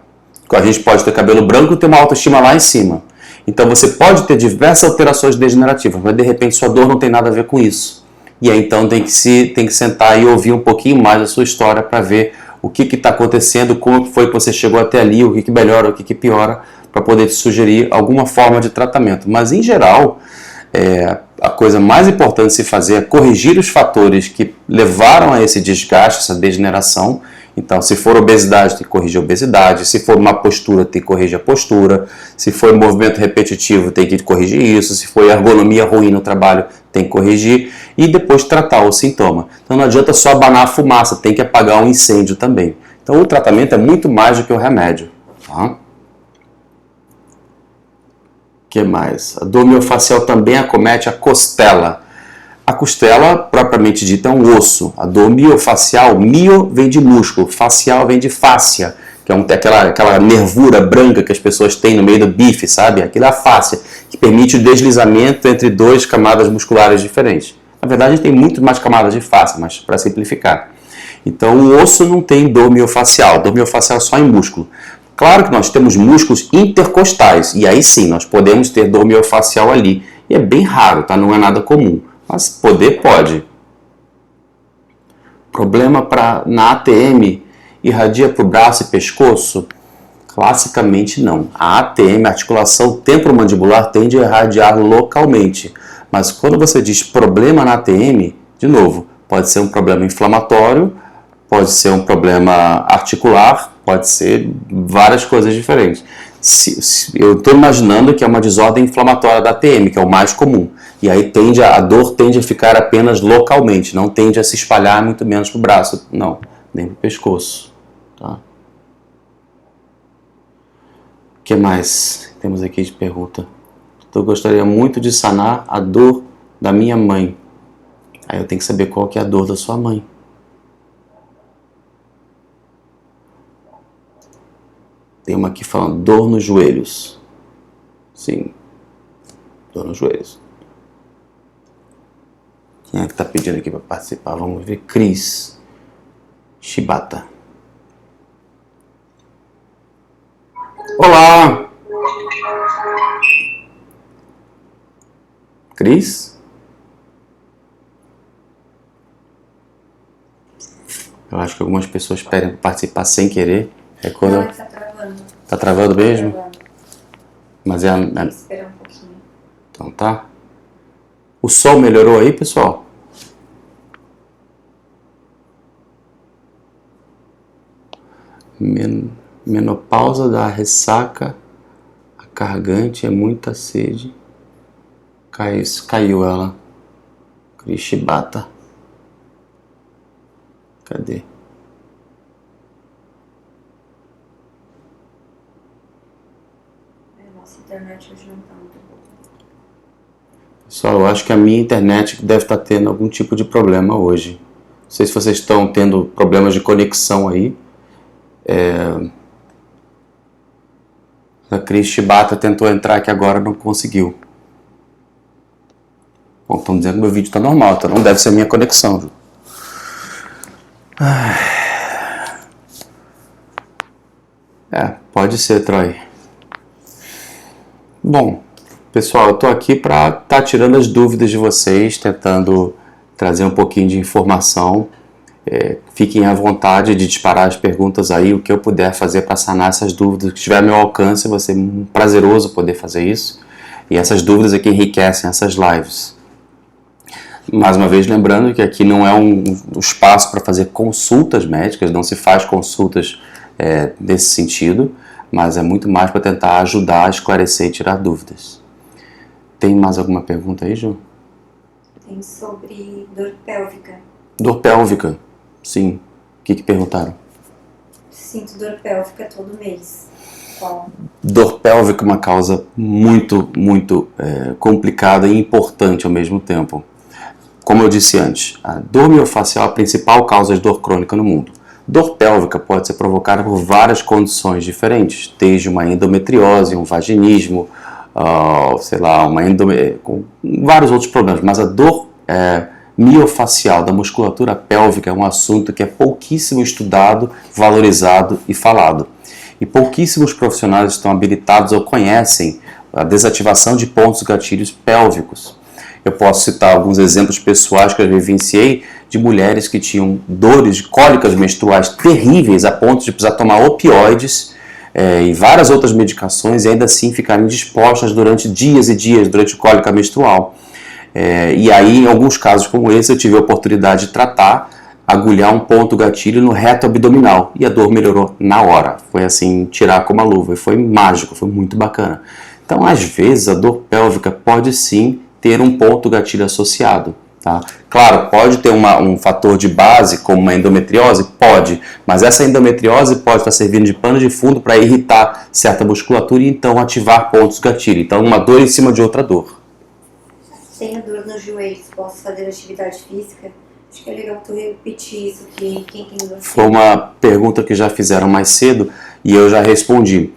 A gente pode ter cabelo branco e ter uma autoestima lá em cima. Então você pode ter diversas alterações degenerativas, mas de repente sua dor não tem nada a ver com isso. E aí então tem que sentar e ouvir um pouquinho mais a sua história para ver o que está acontecendo, como foi que você chegou até ali, o que melhora, o que piora, para poder te sugerir alguma forma de tratamento. Mas em geral, a coisa mais importante de se fazer é corrigir os fatores que levaram a esse desgaste, essa degeneração. Então, se for obesidade, tem que corrigir a obesidade. Se for uma postura, tem que corrigir a postura. Se for movimento repetitivo, tem que corrigir isso. Se for ergonomia ruim no trabalho, tem que corrigir. E depois tratar o sintoma. Então, não adianta só abanar a fumaça, tem que apagar um incêndio também. Então, o tratamento é muito mais do que o remédio. Tá? O que mais? A dor miofascial também acomete a costela. A costela, propriamente dita, é um osso. A dor miofascial, mio vem de músculo, facial vem de fáscia, que é aquela nervura branca que as pessoas têm no meio do bife, sabe? Aquilo é a fáscia, que permite o deslizamento entre duas camadas musculares diferentes. Na verdade, a gente tem muito mais camadas de fáscia, mas para simplificar. Então, o osso não tem dor miofascial. Dor miofascial é só em músculo. Claro que nós temos músculos intercostais, e aí sim, nós podemos ter dor miofascial ali. E é bem raro, tá? Não é nada comum. Mas poder pode. Problema na ATM irradia para o braço e pescoço? Classicamente não. A ATM, a articulação temporomandibular, tende a irradiar localmente. Mas quando você diz problema na ATM, de novo, pode ser um problema inflamatório, pode ser um problema articular, pode ser várias coisas diferentes. Eu estou imaginando que é uma desordem inflamatória da ATM, que é o mais comum. E aí a dor tende a ficar apenas localmente, não tende a se espalhar muito menos para o braço, não, nem para o pescoço. Tá? O que mais temos aqui de pergunta? Eu gostaria muito de sanar a dor da minha mãe. Aí eu tenho que saber qual que é a dor da sua mãe. Tem uma aqui falando dor nos joelhos. Sim, dor nos joelhos. Quem é que está pedindo aqui para participar? Vamos ver. Cris Shibata. Olá! Cris? Eu acho que algumas pessoas pedem para participar sem querer. É quando... Não, tá travando. Tá travando mesmo? Tá travando. Mas Tem que esperar um pouquinho. Então tá. O som melhorou aí, pessoal? Menopausa da ressaca, a cargante, é muita sede. Caiu ela. Krishibata. Cadê? Nossa internet hoje não tá muito boa. Pessoal, eu acho que a minha internet deve estar tendo algum tipo de problema hoje. Não sei se vocês estão tendo problemas de conexão aí. A Cris Shibata tentou entrar aqui agora, não conseguiu. Bom, estão dizendo que meu vídeo está normal, então não deve ser a minha conexão. Pode ser, Troy. Bom, pessoal, eu estou aqui para estar tirando as dúvidas de vocês, tentando trazer um pouquinho de informação. Fiquem à vontade de disparar as perguntas aí, o que eu puder fazer para sanar essas dúvidas. O que estiver ao meu alcance, vai ser prazeroso poder fazer isso. E essas dúvidas aqui enriquecem essas lives. Mais uma vez, lembrando que aqui não é um espaço para fazer consultas médicas, não se faz consultas nesse sentido, mas é muito mais para tentar ajudar a esclarecer e tirar dúvidas. Tem mais alguma pergunta aí, Ju? Tem sobre dor pélvica. Dor pélvica, sim. O que perguntaram? Sinto dor pélvica todo mês. Qual? Dor pélvica é uma causa muito complicada e importante ao mesmo tempo. Como eu disse antes, a dor miofascial é a principal causa de dor crônica no mundo. Dor pélvica pode ser provocada por várias condições diferentes, desde uma endometriose, um vaginismo, com vários outros problemas. Mas a dor miofacial da musculatura pélvica é um assunto que é pouquíssimo estudado, valorizado e falado. E pouquíssimos profissionais estão habilitados ou conhecem a desativação de pontos gatilhos pélvicos. Eu posso citar alguns exemplos pessoais que eu vivenciei de mulheres que tinham dores de cólicas menstruais terríveis a ponto de precisar tomar opioides e várias outras medicações e ainda assim ficarem indispostas durante dias e dias durante a cólica menstrual. E aí, em alguns casos como esse, eu tive a oportunidade de tratar, agulhar um ponto gatilho no reto abdominal e a dor melhorou na hora. Foi assim, tirar como a luva, e foi mágico, foi muito bacana. Então, às vezes, a dor pélvica pode sim ter um ponto gatilho associado. Tá? Claro, pode ter um fator de base, como uma endometriose? Pode, mas essa endometriose pode estar servindo de pano de fundo para irritar certa musculatura e então ativar pontos gatilho. Então, uma dor em cima de outra dor. Tenho dor nos joelhos, posso fazer atividade física? Acho que é legal tu repetir isso, que quem tem dor... Foi uma pergunta que já fizeram mais cedo e eu já respondi.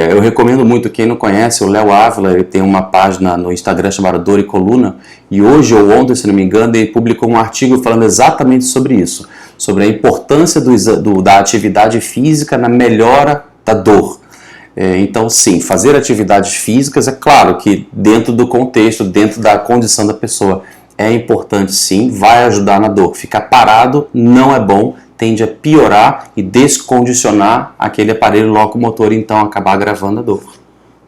Eu recomendo muito, quem não conhece, o Léo Ávila, ele tem uma página no Instagram chamada Dor e Coluna, e hoje ou ontem, se não me engano, ele publicou um artigo falando exatamente sobre isso, sobre a importância da atividade física na melhora da dor. Então, sim, fazer atividades físicas, é claro que dentro do contexto, dentro da condição da pessoa, é importante sim, vai ajudar na dor. Ficar parado não é bom, tende a piorar e descondicionar aquele aparelho locomotor e então acabar agravando a dor.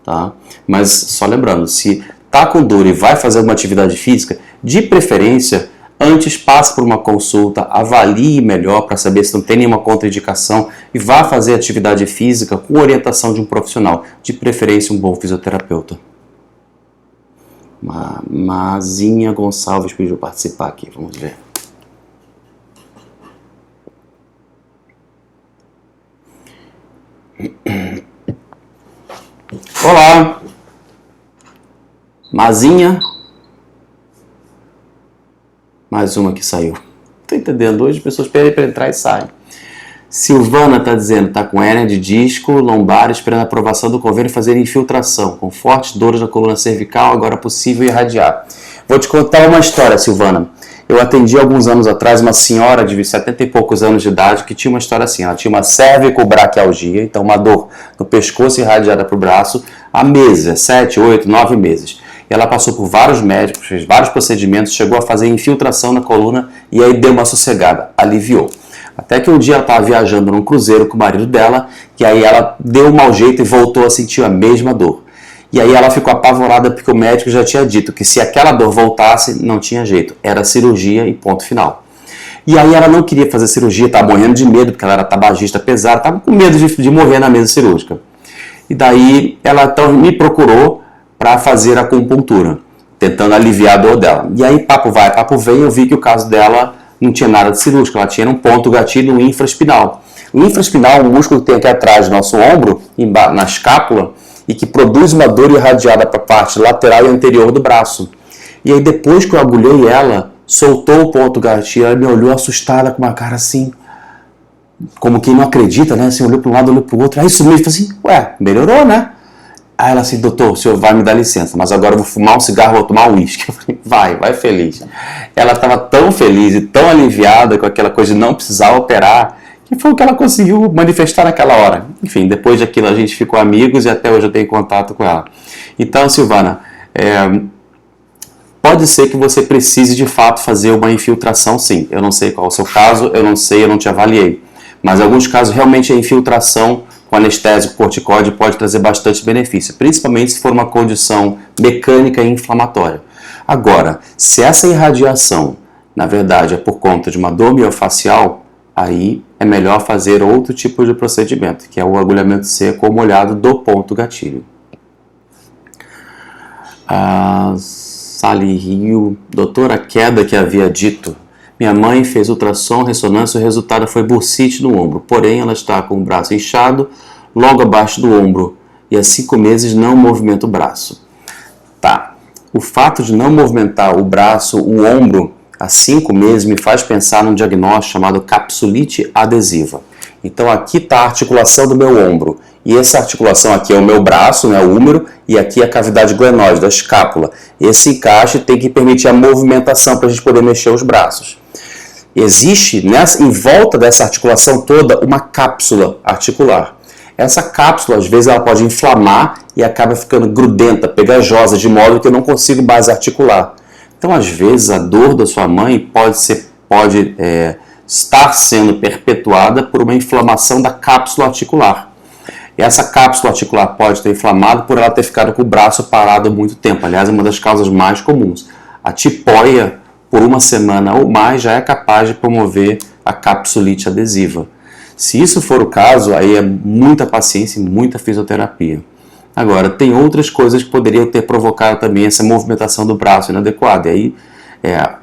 Tá? Mas só lembrando, se está com dor e vai fazer uma atividade física, de preferência, antes passe por uma consulta, avalie melhor para saber se não tem nenhuma contraindicação e vá fazer atividade física com orientação de um profissional, de preferência um bom fisioterapeuta. Mazinha Gonçalves pediu participar aqui, vamos ver. Olá, Mazinha. Mais uma que saiu. Tô entendendo, hoje as pessoas pedem para entrar e saem. Silvana está dizendo, está com hérnia de disco lombar, esperando a aprovação do convênio e fazer infiltração, com fortes dores na coluna cervical, agora possível irradiar. Vou te contar uma história, Silvana. Eu atendi alguns anos atrás uma senhora de 70 e poucos anos de idade que tinha uma história assim, ela tinha uma cervicobraquialgia, então uma dor no pescoço irradiada para o braço, há meses, 7, 8, 9 meses. E ela passou por vários médicos, fez vários procedimentos, chegou a fazer infiltração na coluna e aí deu uma sossegada, aliviou. Até que um dia ela estava viajando num cruzeiro com o marido dela, e aí ela deu um mau jeito e voltou a sentir a mesma dor. E aí ela ficou apavorada porque o médico já tinha dito que se aquela dor voltasse, não tinha jeito. Era cirurgia e ponto final. E aí ela não queria fazer cirurgia, estava morrendo de medo, porque ela era tabagista pesada, estava com medo de morrer na mesa cirúrgica. E daí ela então me procurou para fazer a acupuntura, tentando aliviar a dor dela. E aí papo vai, papo vem, eu vi que o caso dela não tinha nada de cirúrgico, ela tinha um ponto gatilho infraespinal. O infraespinal é um músculo que tem aqui atrás do nosso ombro, na escápula, e que produz uma dor irradiada para a parte lateral e anterior do braço. E aí depois que eu agulhei ela, soltou o ponto gatilho, ela me olhou assustada com uma cara assim, como quem não acredita, né? Assim, olhou para um lado, olhou para o outro, aí isso mesmo, assim, ué, melhorou, né? Aí ela assim, doutor, o senhor vai me dar licença, mas agora eu vou fumar um cigarro, vou tomar um uísque. Eu falei, vai feliz. Ela estava tão feliz e tão aliviada com aquela coisa de não precisar operar, que foi o que ela conseguiu manifestar naquela hora. Enfim, depois daquilo a gente ficou amigos e até hoje eu tenho contato com ela. Então, Silvana, pode ser que você precise de fato fazer uma infiltração, sim. Eu não sei qual é o seu caso, eu não te avaliei. Mas em alguns casos, realmente a infiltração com anestésico corticóide pode trazer bastante benefício, principalmente se for uma condição mecânica e inflamatória. Agora, se essa irradiação, na verdade, é por conta de uma dor miofacial, aí é melhor fazer outro tipo de procedimento, que é o agulhamento seco ou molhado do ponto gatilho. Sally Rio, doutora, a queda que havia dito. Minha mãe fez ultrassom, ressonância, o resultado foi bursite no ombro. Porém, ela está com o braço inchado, logo abaixo do ombro. E há 5 meses não movimenta o braço. Tá. O fato de não movimentar o braço, o ombro, há 5 meses me faz pensar num diagnóstico chamado capsulite adesiva. Então aqui está a articulação do meu ombro. E essa articulação aqui é o meu braço, né, o húmero, e aqui é a cavidade glenoide, da escápula. Esse encaixe tem que permitir a movimentação para a gente poder mexer os braços. Existe em volta dessa articulação toda uma cápsula articular. Essa cápsula, às vezes, ela pode inflamar e acaba ficando grudenta, pegajosa, de modo que eu não consigo mais articular. Então, às vezes, a dor da sua mãe pode estar sendo perpetuada por uma inflamação da cápsula articular. E essa cápsula articular pode ter inflamado por ela ter ficado com o braço parado há muito tempo. Aliás, é uma das causas mais comuns. A tipoia, por 1 semana ou mais, já é capaz de promover a capsulite adesiva. Se isso for o caso, aí é muita paciência e muita fisioterapia. Agora, tem outras coisas que poderiam ter provocado também essa movimentação do braço inadequada. E aí,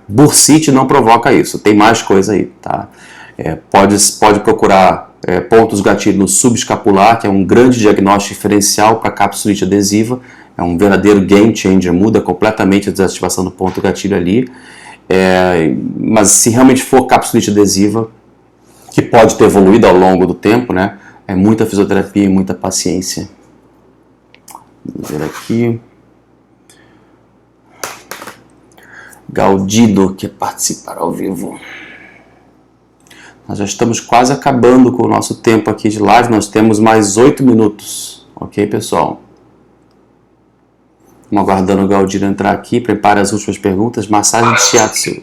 bursite não provoca isso. Tem mais coisa aí, tá? Pode procurar pontos gatilho no subescapular, que é um grande diagnóstico diferencial para capsulite adesiva. É um verdadeiro game changer, muda completamente a desativação do ponto gatilho ali. Mas se realmente for capsulite adesiva, que pode ter evoluído ao longo do tempo, né? É muita fisioterapia e muita paciência. Vamos ver aqui. Gaudido quer participar ao vivo. Nós já estamos quase acabando com o nosso tempo aqui de live. Nós temos mais 8 minutos. Ok, pessoal? Estamos aguardando o Gaudido entrar aqui. Prepare as últimas perguntas. Massagem de shiatsu.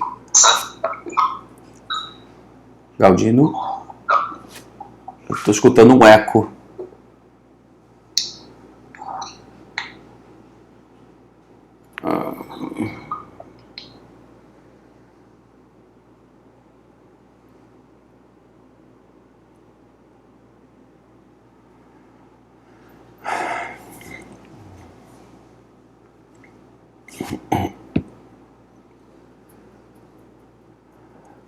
Galdino? Eu estou escutando um eco.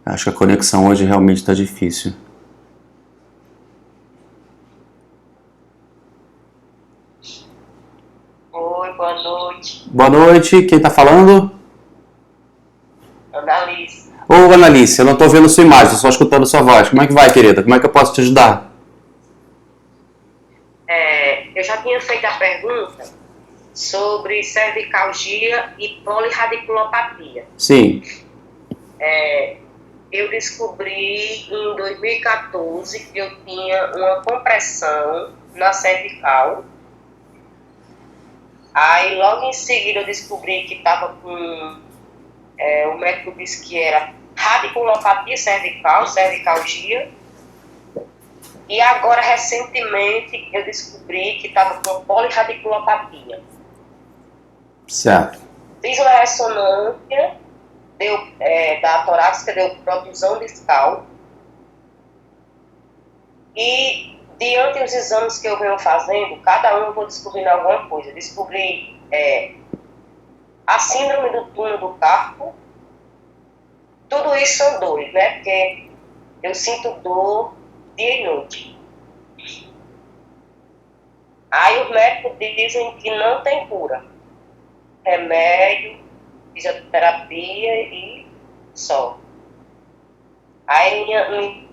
Acho que a conexão hoje realmente está difícil. Oi, boa noite. Boa noite, quem está falando? Annalise. Ô, Annalise, eu não estou vendo sua imagem, estou só escutando sua voz. Como é que vai, querida? Como é que eu posso te ajudar? Eu já tinha feito a pergunta sobre cervicalgia e polirradiculopatia. Sim. Eu descobri em 2014 que eu tinha uma compressão na cervical. Aí logo em seguida eu descobri que estava com... o médico disse que era radiculopatia cervical, cervicalgia. E agora, recentemente, eu descobri que estava com polirradiculopatia. Certo. Fiz uma ressonância, da torácica, deu protusão discal. E, diante dos exames que eu venho fazendo, cada um eu vou descobrindo alguma coisa. Descobri a síndrome do túnel do carpo. Tudo isso são dores, né? Porque eu sinto dor dia e noite. Aí os médicos dizem que não tem cura. Remédio, fisioterapia e só. Aí minha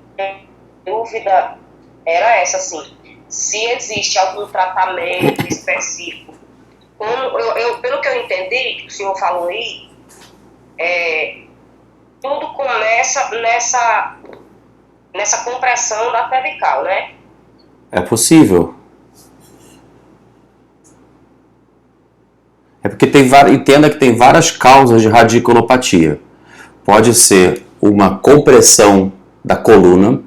dúvida era essa, assim, se existe algum tratamento específico. Pelo que eu entendi, que o senhor falou aí, tudo começa nessa compressão da cervical, né? É possível. É porque entenda que tem várias causas de radiculopatia. Pode ser uma compressão da coluna,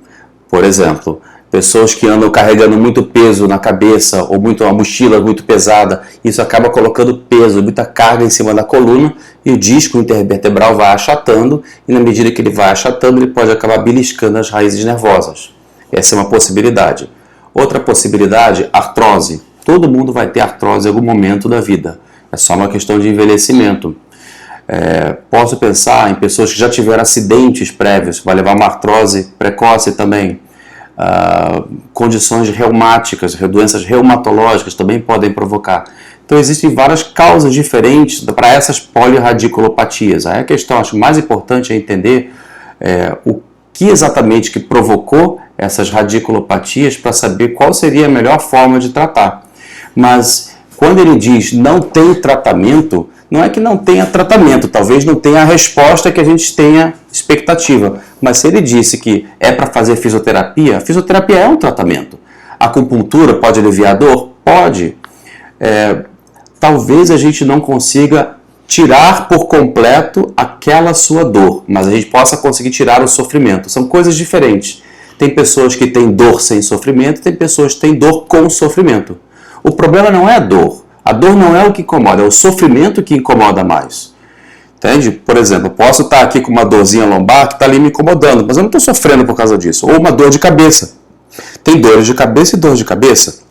por exemplo, pessoas que andam carregando muito peso na cabeça ou uma mochila muito pesada, isso acaba colocando peso, muita carga em cima da coluna e o disco intervertebral vai achatando e na medida que ele vai achatando ele pode acabar beliscando as raízes nervosas. Essa é uma possibilidade. Outra possibilidade, artrose. Todo mundo vai ter artrose em algum momento da vida. É só uma questão de envelhecimento. Posso pensar em pessoas que já tiveram acidentes prévios, vai levar uma artrose precoce também. Condições reumáticas, doenças reumatológicas também podem provocar. Então existem várias causas diferentes para essas polirradiculopatias. Aí a questão, acho mais importante é entender o que exatamente que provocou essas radiculopatias para saber qual seria a melhor forma de tratar. Mas quando ele diz não tem tratamento, não é que não tenha tratamento, talvez não tenha a resposta que a gente tenha expectativa. Mas se ele disse que é para fazer fisioterapia, a fisioterapia é um tratamento. A acupuntura pode aliviar a dor? Pode. Talvez a gente não consiga tirar por completo aquela sua dor, mas a gente possa conseguir tirar o sofrimento. São coisas diferentes. Tem pessoas que têm dor sem sofrimento, tem pessoas que têm dor com sofrimento. O problema não é a dor. A dor não é o que incomoda, é o sofrimento que incomoda mais. Entende? Por exemplo, eu posso estar aqui com uma dorzinha lombar que está ali me incomodando, mas eu não estou sofrendo por causa disso. Ou uma dor de cabeça. Tem dores de cabeça e dor de cabeça.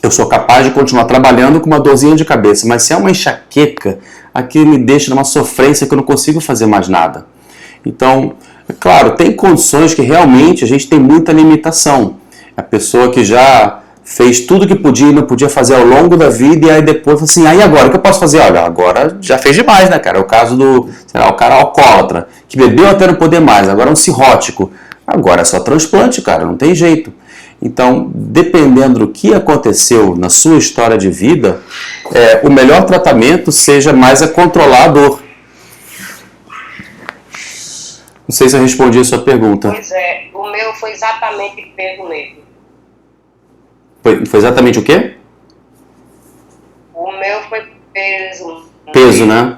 Eu sou capaz de continuar trabalhando com uma dorzinha de cabeça, mas se é uma enxaqueca, aquilo me deixa numa sofrência que eu não consigo fazer mais nada. Então, é claro, tem condições que realmente a gente tem muita limitação. A pessoa que já fez tudo que podia e não podia fazer ao longo da vida, e aí depois assim, aí agora o que eu posso fazer? Olha, agora já fez demais, né, cara? É o caso do, sei lá, o cara alcoólatra, que bebeu até não poder mais, agora é um cirrótico. Agora é só transplante, cara, não tem jeito. Então, dependendo do que aconteceu na sua história de vida, o melhor tratamento seja mais a controlar a dor. Não sei se eu respondi a sua pergunta. Pois é, o meu foi exatamente peso negro. Foi exatamente o quê? O meu foi peso. Peso, né?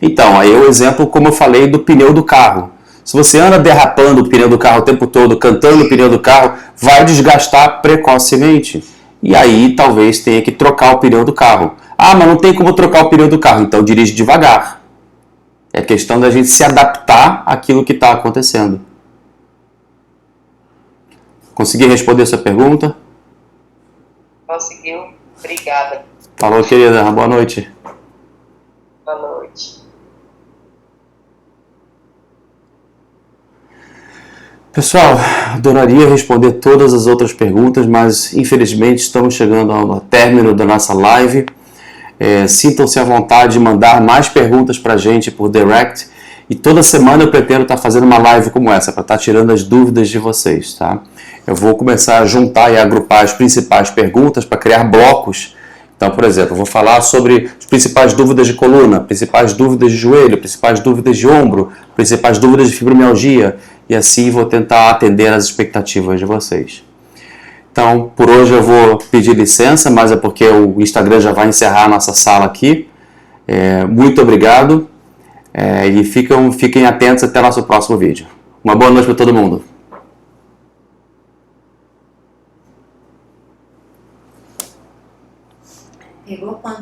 Então, aí o exemplo, como eu falei, do pneu do carro. Se você anda derrapando o pneu do carro o tempo todo, cantando o pneu do carro, vai desgastar precocemente. E aí talvez tenha que trocar o pneu do carro. Ah, mas não tem como trocar o pneu do carro, então dirige devagar. É questão da gente se adaptar àquilo que está acontecendo. Consegui responder a sua pergunta? Conseguiu? Obrigada. Falou, querida. Boa noite. Boa noite. Pessoal, adoraria responder todas as outras perguntas, mas infelizmente estamos chegando ao término da nossa live. Sintam-se à vontade de mandar mais perguntas para a gente por direct. E toda semana eu pretendo estar fazendo uma live como essa, para estar tirando as dúvidas de vocês, tá? Eu vou começar a juntar e agrupar as principais perguntas para criar blocos. Então, por exemplo, eu vou falar sobre as principais dúvidas de coluna, principais dúvidas de joelho, principais dúvidas de ombro, principais dúvidas de fibromialgia, e assim vou tentar atender às expectativas de vocês. Então, por hoje eu vou pedir licença, mas é porque o Instagram já vai encerrar a nossa sala aqui. Muito obrigado e fiquem atentos até o nosso próximo vídeo. Uma boa noite para todo mundo. Pegou quanto?